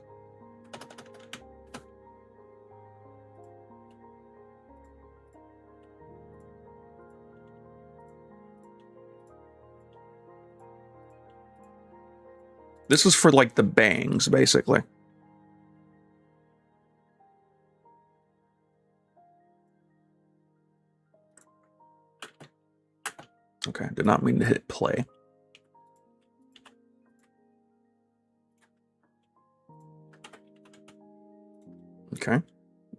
This is for like the bangs, basically. Okay, did not mean to hit play. Okay,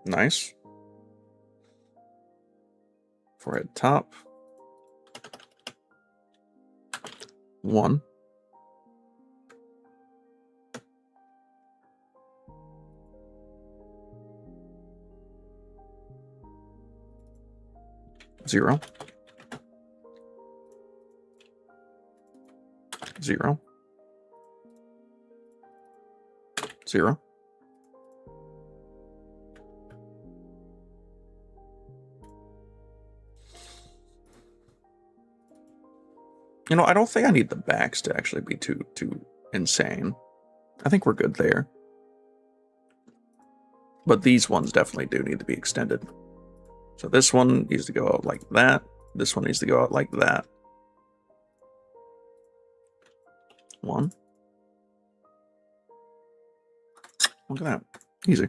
nice. Forehead top. 1. Zero. 0. 0. You know, I don't think I need the backs to actually be too insane. I think we're good there. But these ones definitely do need to be extended. So this one needs to go out like that. This one needs to go out like that. 1. Look at that. Easy.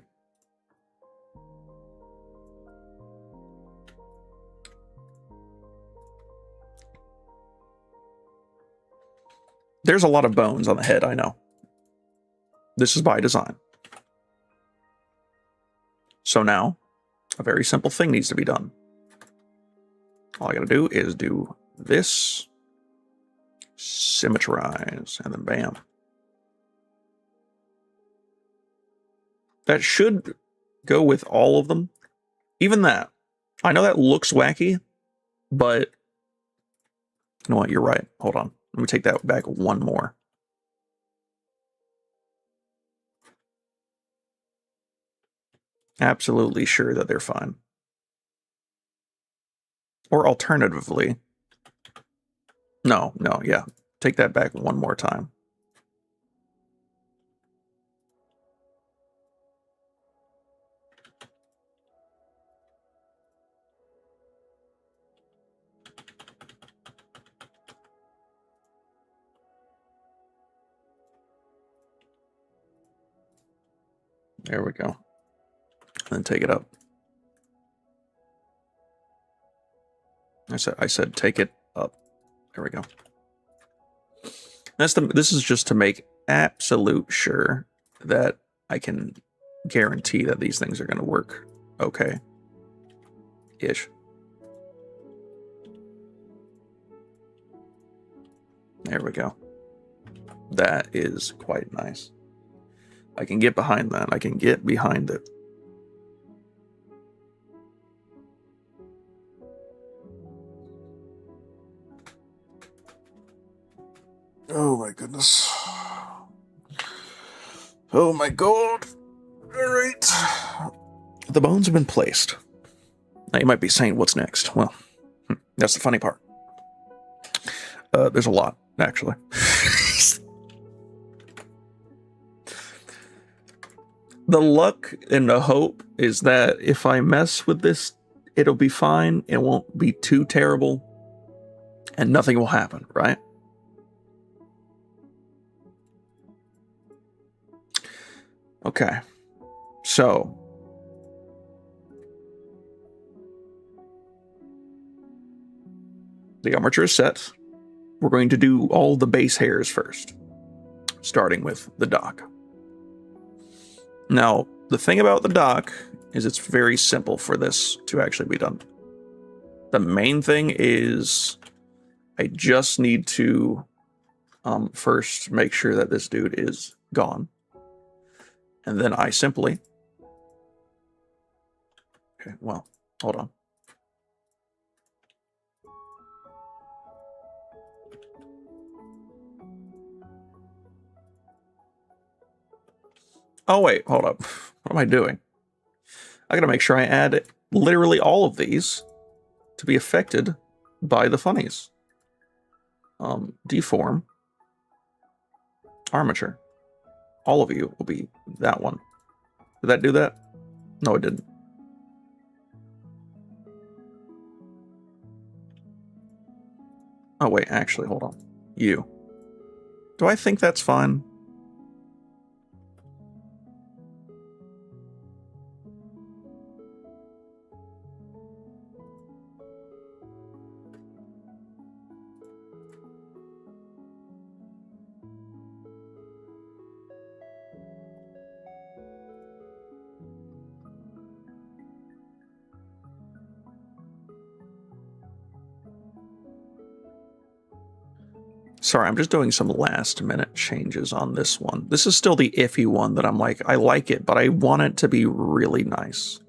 There's a lot of bones on the head, I know. This is by design. So now, a very simple thing needs to be done. All I gotta do is do this, symmetrize, and then bam. That should go with all of them. Even that. I know that looks wacky, but you know what? You're right. Hold on. Let me take that back one more. Absolutely sure that they're fine. Or alternatively, no, yeah. Take that back one more time. There we go. Then take it up. I said take it up. There we go. This is just to make absolute sure that I can guarantee that these things are going to work okay. Ish. There we go. That is quite nice. I can get behind that. I can get behind it. Oh my goodness. Oh my god. Alright. The bones have been placed. Now you might be saying, what's next? Well, that's the funny part. There's a lot, actually. The luck and the hope is that if I mess with this, it'll be fine. It won't be too terrible. And nothing will happen, right? Okay. So. The armature is set. We're going to do all the base hairs first. Starting with the dock. Now, the thing about the dock is it's very simple for this to actually be done. The main thing is I just need to first make sure that this dude is gone. And then I simply... Okay, well, hold on. Oh, wait, hold up. What am I doing? I gotta make sure I add literally all of these to be affected by the funnies. Deform. Armature. All of you will be that one. Did that do that? No, it didn't. Oh, wait, actually, hold on. You. Do I think that's fine? Sorry, I'm just doing some last minute changes on this one. This is still the iffy one that I'm like, I like it, but I want it to be really nice.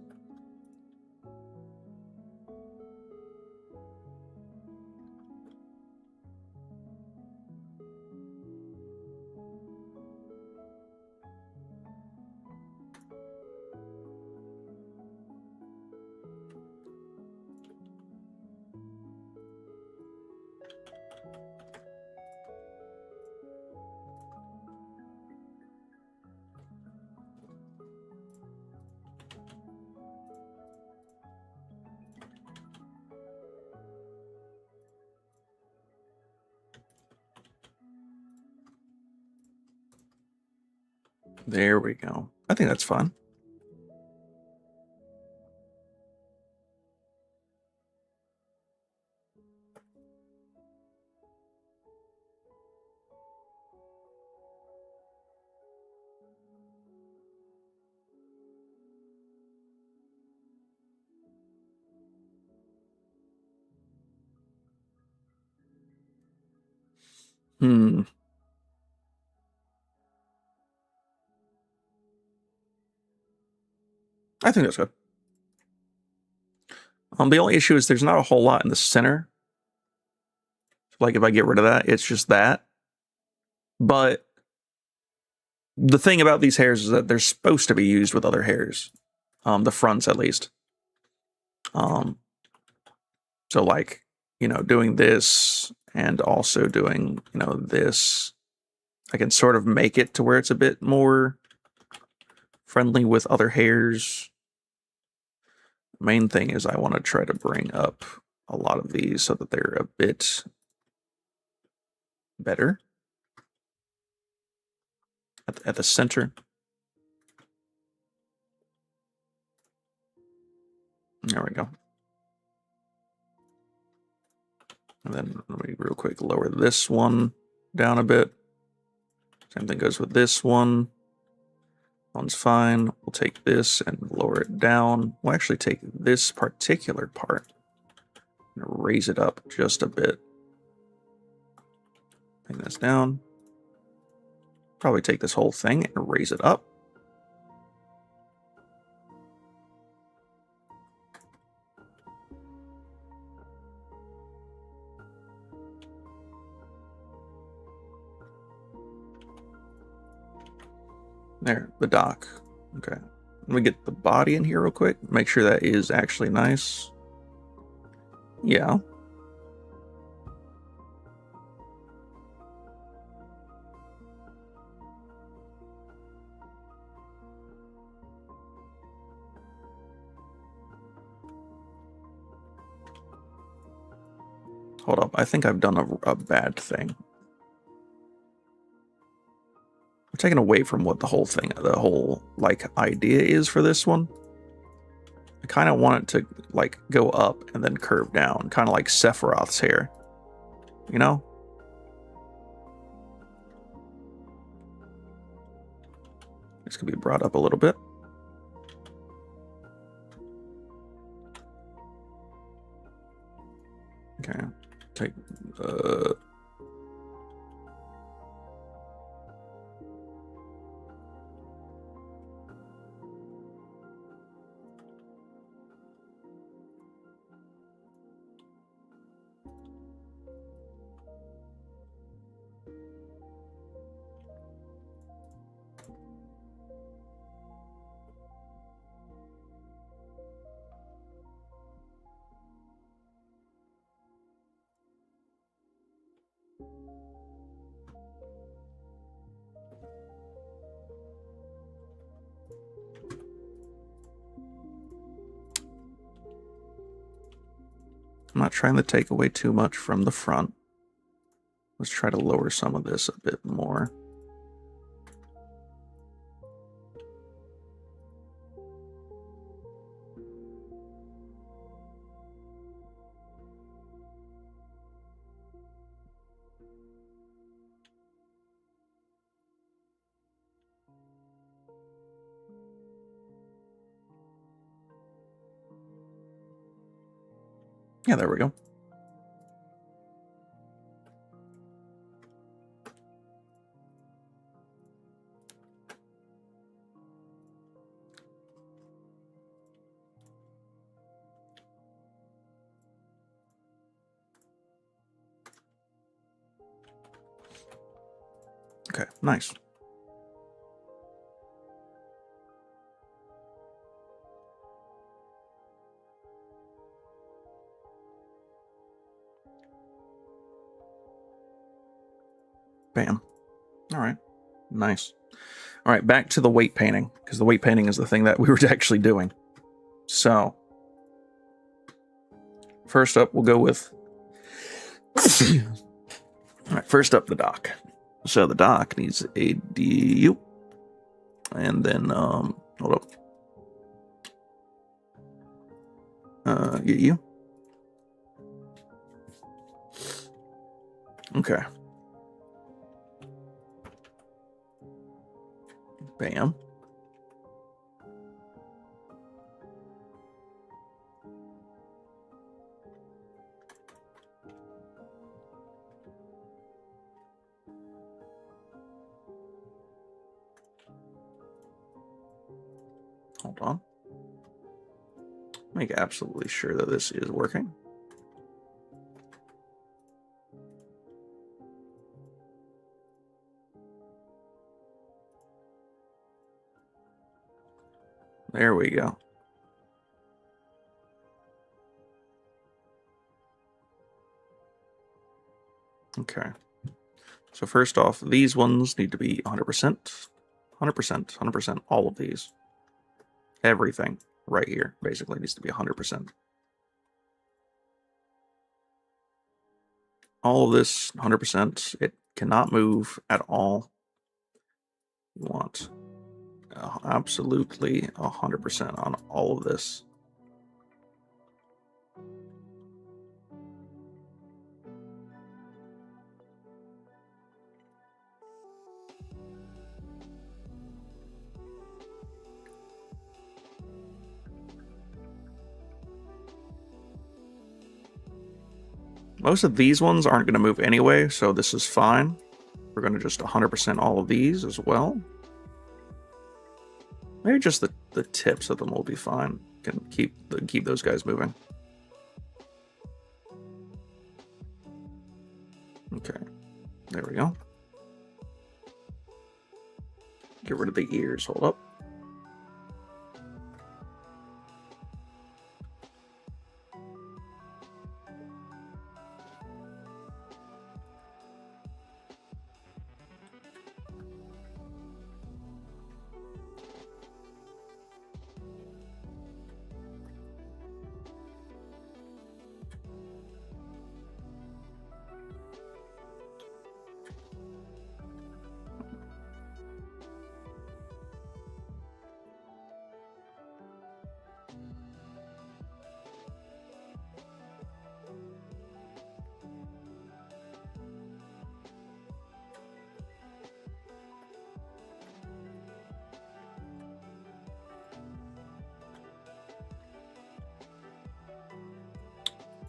There we go. I think that's fun. I think that's good. The only issue is there's not a whole lot in the center. Like if I get rid of that, it's just that. But the thing about these hairs is that they're supposed to be used with other hairs. The fronts, at least. So like, doing this and also doing, this, I can sort of make it to where it's a bit more friendly with other hairs. Main thing is I want to try to bring up a lot of these so that they're a bit better at the center. There we go. And then let me real quick lower this one down a bit. Same thing goes with this one. One's fine. We'll take this and lower it down. We'll actually take this particular part and raise it up just a bit. Bring this down. Probably take this whole thing and raise it up. There, the dock. Okay. Let me get the body in here real quick. Make sure that is actually nice. Yeah. Hold up. I think I've done a bad thing. I'm taking away from what the whole like idea is for this one. I kind of want it to like go up and then curve down, kind of like Sephiroth's hair. You know? This could be brought up a little bit. Okay. Take I'm not trying to take away too much from the front. Let's try to lower some of this a bit more. Yeah, there we go. Okay, nice. Bam. All right. Nice. All right, back to the weight painting, because the weight painting is the thing that we were actually doing. So, first up, we'll go with... All right, first up, the dock. So the dock needs a DU. And then, hold up. Get you. Okay. Bam. Hold on. Make absolutely sure that this is working. There we go. Okay. So first off, these ones need to be 100%, 100%, 100%, all of these. Everything right here basically needs to be 100%. All of this 100%. It cannot move at all. You want absolutely 100% on all of this. Most of these ones aren't going to move anyway, so this is fine. We're going to just 100% all of these as well. Maybe just the tips of them will be fine. Can keep those guys moving. Okay, there we go. Get rid of the ears. Hold up.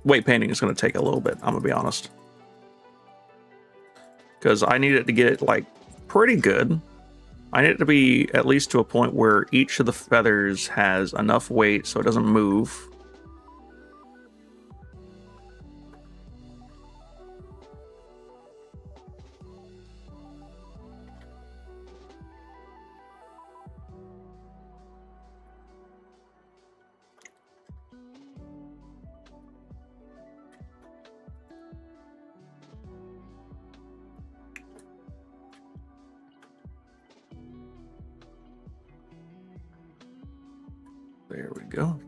Weight painting is going to take a little bit, I'm going to be honest. Because I need it to get, like, pretty good. I need it to be at least to a point where each of the feathers has enough weight so it doesn't move. There we go.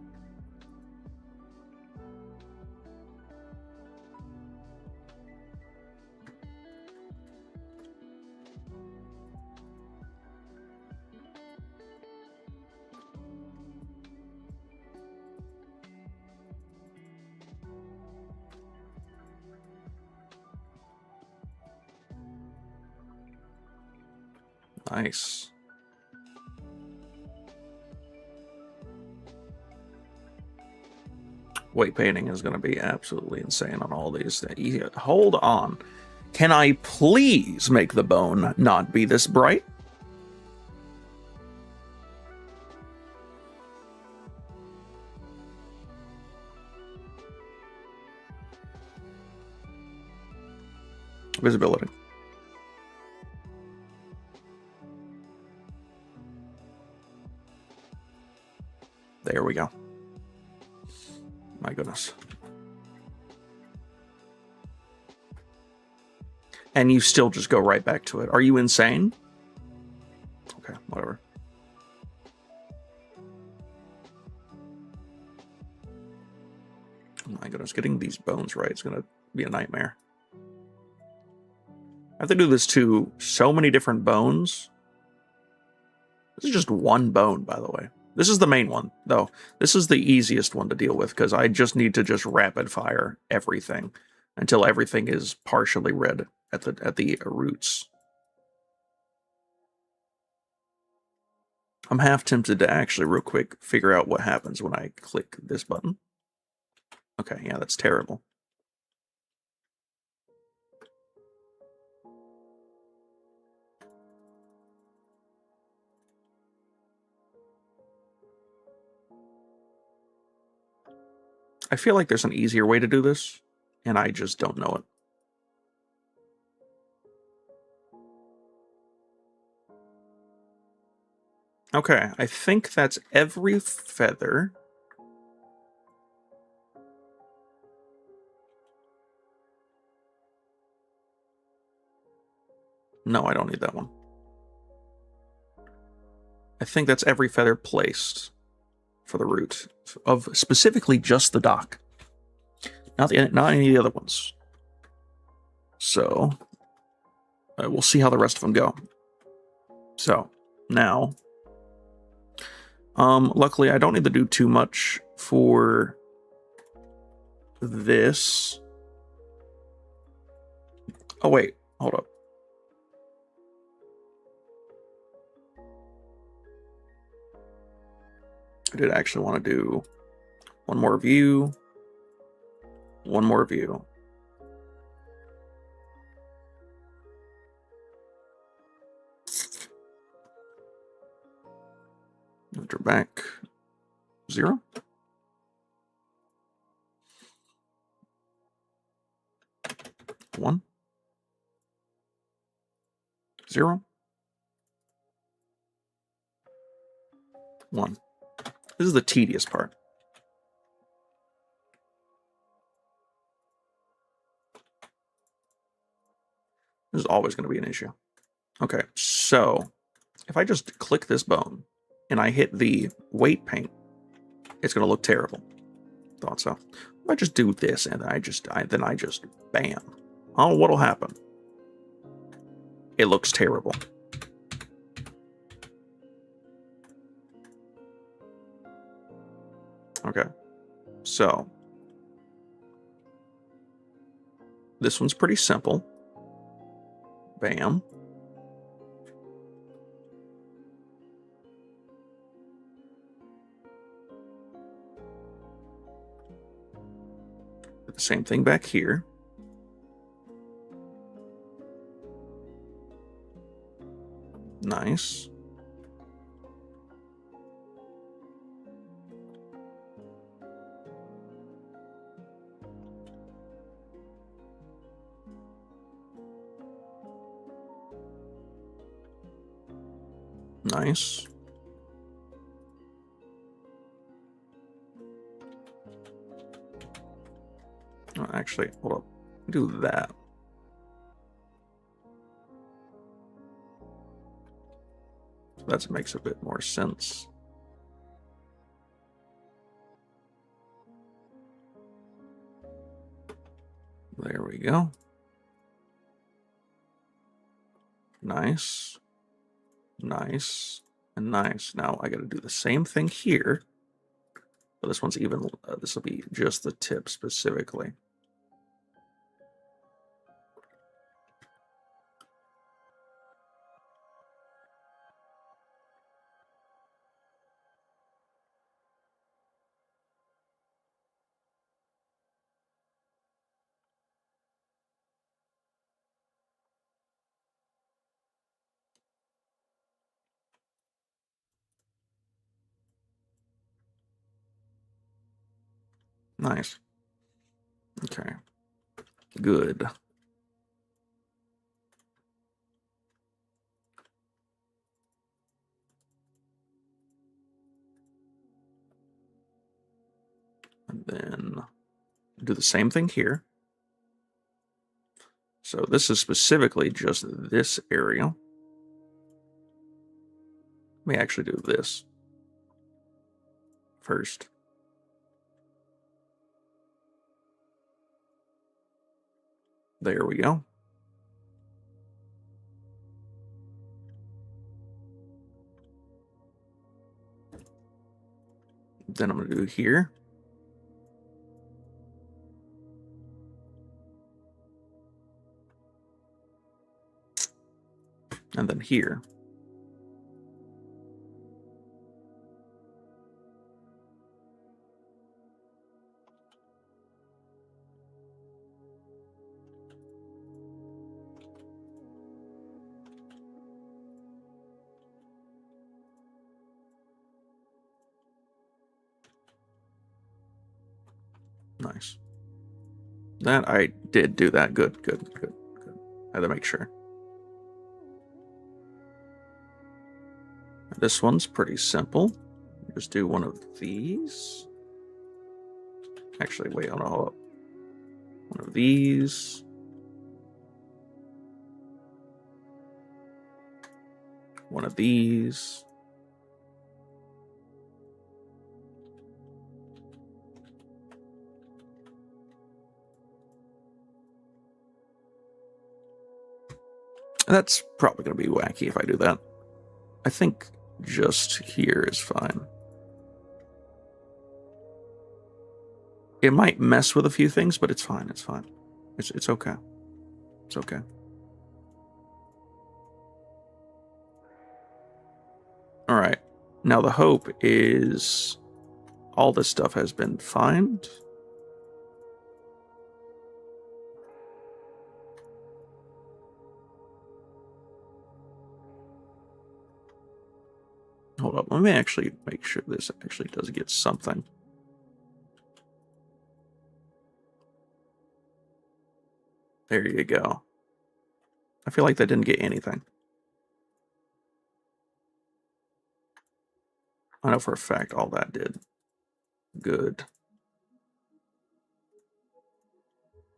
Nice. Weight painting is going to be absolutely insane on all these. Hold on. Can I please make the bone not be this bright? Visibility. There we go. My goodness. And you still just go right back to it. Are you insane? Okay, whatever. Oh my goodness, getting these bones right is going to be a nightmare. I have to do this to so many different bones. This is just one bone, by the way. This is the main one, though. This is the easiest one to deal with, because I just need to just rapid fire everything until everything is partially red at the roots. I'm half tempted to actually real quick figure out what happens when I click this button. Okay, yeah, that's terrible. I feel like there's an easier way to do this, and I just don't know it. Okay, I think that's every feather. No, I don't need that one. I think that's every feather placed for the root of specifically just the dock, not any of the other ones. So we'll see how the rest of them go. So now, luckily I don't need to do too much for this. Oh wait, hold up. I did actually want to do one more view. One more view. Enter back 0. One. 0. 1. This is the tedious part. This is always going to be an issue. Okay, so if I just click this bone and I hit the weight paint, it's going to look terrible. Thought so. If I just do this and I just bam. Oh, what'll happen? It looks terrible. Okay, so this one's pretty simple. Bam. The same thing back here. Nice. Nice. Oh, actually, hold up. Do that. So that makes a bit more sense. There we go. Nice. Nice. And nice. Now I got to do the same thing here. But this one's even, this will be just the tip specifically. Nice. Okay. Good. And then do the same thing here. So this is specifically just this area. Let me actually do this first. There we go. Then I'm going to do here. And then here. Nice. That I did do that. Good, good, good, good. I had to make sure. This one's pretty simple. Just do one of these. Actually, wait, hold on. One of these. One of these. That's probably going to be wacky if I do that. I think just here is fine. It might mess with a few things, but it's fine. It's fine. It's okay. It's okay. All right. Now the hope is all this stuff has been fined. Hold up. Let me actually make sure this actually does get something. There you go. I feel like that didn't get anything. I know for a fact all that did. Good.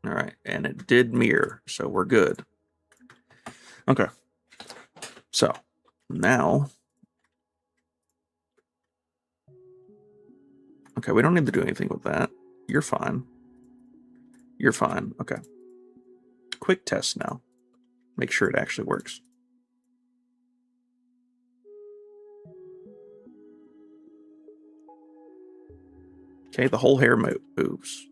All right, and it did mirror, so we're good. Okay. So, now... Okay, we don't need to do anything with that. You're fine. You're fine. Okay. Quick test now. Make sure it actually works. Okay, the whole hair moves.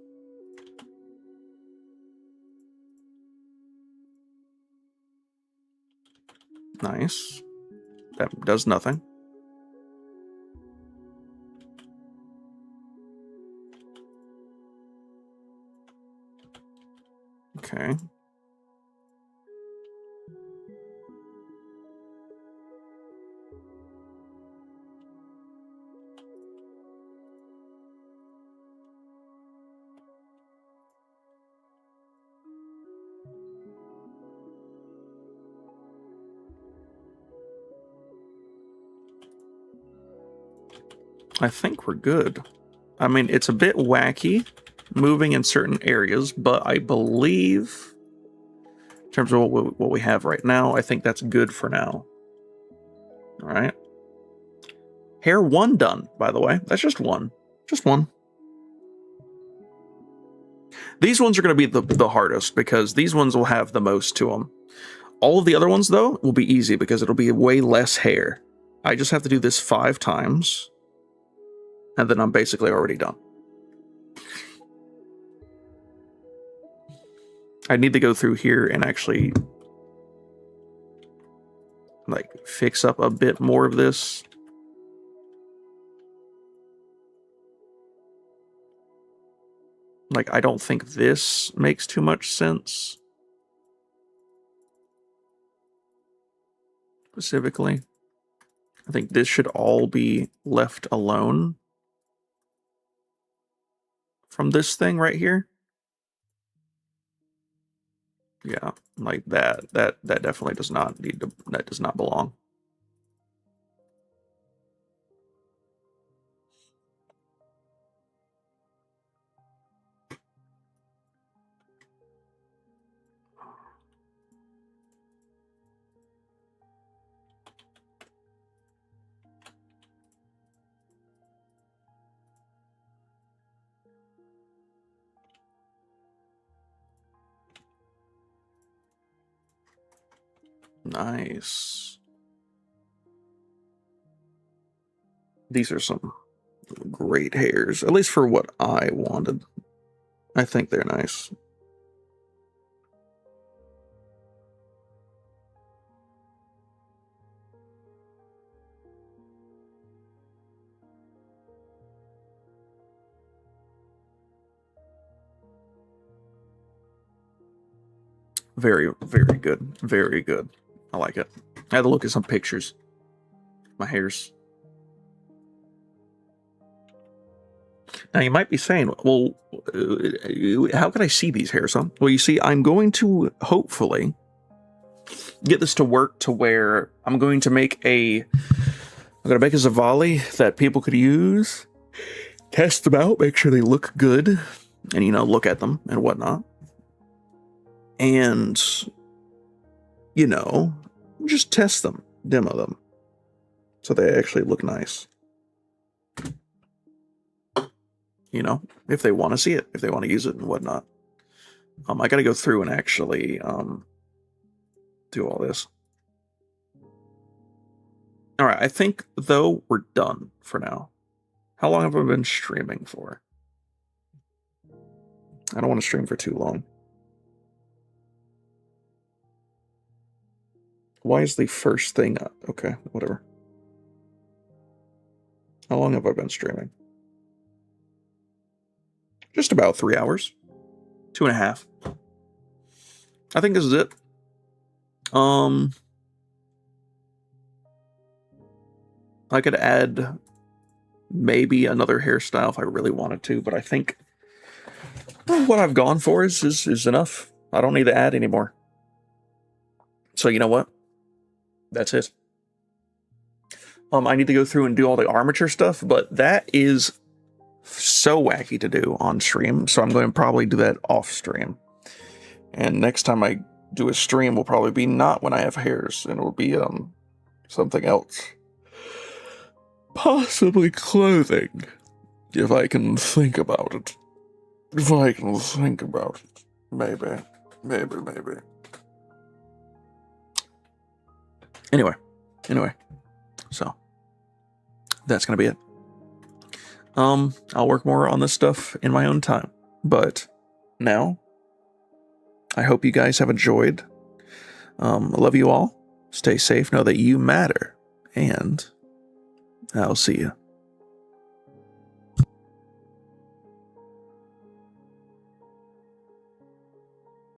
Nice. That does nothing. Okay. I think we're good. I mean, it's a bit wacky, moving in certain areas, but I believe, in terms of what we have right now, I think that's good for now. All right. Hair 1 done, by the way. That's just one. Just one. These ones are going to be the hardest, because these ones will have the most to them. All of the other ones, though, will be easy, because it'll be way less hair. I just have to do this 5 times, and then I'm basically already done. I need to go through here and actually, like, fix up a bit more of this. Like, I don't think this makes too much sense. Specifically. I think this should all be left alone from this thing right here. Yeah, like that definitely does not need to, that does not belong. Nice. These are some great hairs, at least for what I wanted. I think they're nice. Very, very good. Very good. I like it. I had to look at some pictures. My hairs. Now, you might be saying, well, how can I see these hairs, huh? Well, you see, I'm going to hopefully get this to work to where I'm going to make a Avali that people could use, test them out, make sure they look good, and, you know, look at them and whatnot. And, you know, just test them, demo them, so they actually look nice. You know, if they want to see it, if they want to use it and whatnot. I got to go through and actually do all this. All right, I think, though, we're done for now. How long have I been streaming for? I don't want to stream for too long. Why is the first thing up? Okay, whatever. How long have I been streaming? Just about 3 hours. 2.5. I think this is it. I could add maybe another hairstyle if I really wanted to, but I think what I've gone for is enough. I don't need to add anymore. So you know what? That's it. I need to go through and do all the armature stuff, but that is so wacky to do on stream, so I'm going to probably do that off stream. And next time I do a stream will probably be not when I have hairs, and it will be something else. Possibly clothing, if I can think about it. Maybe. Anyway, so that's gonna be it. I'll work more on this stuff in my own time, but now I hope you guys have enjoyed. I love you all. Stay safe. Know that you matter, and I'll see you.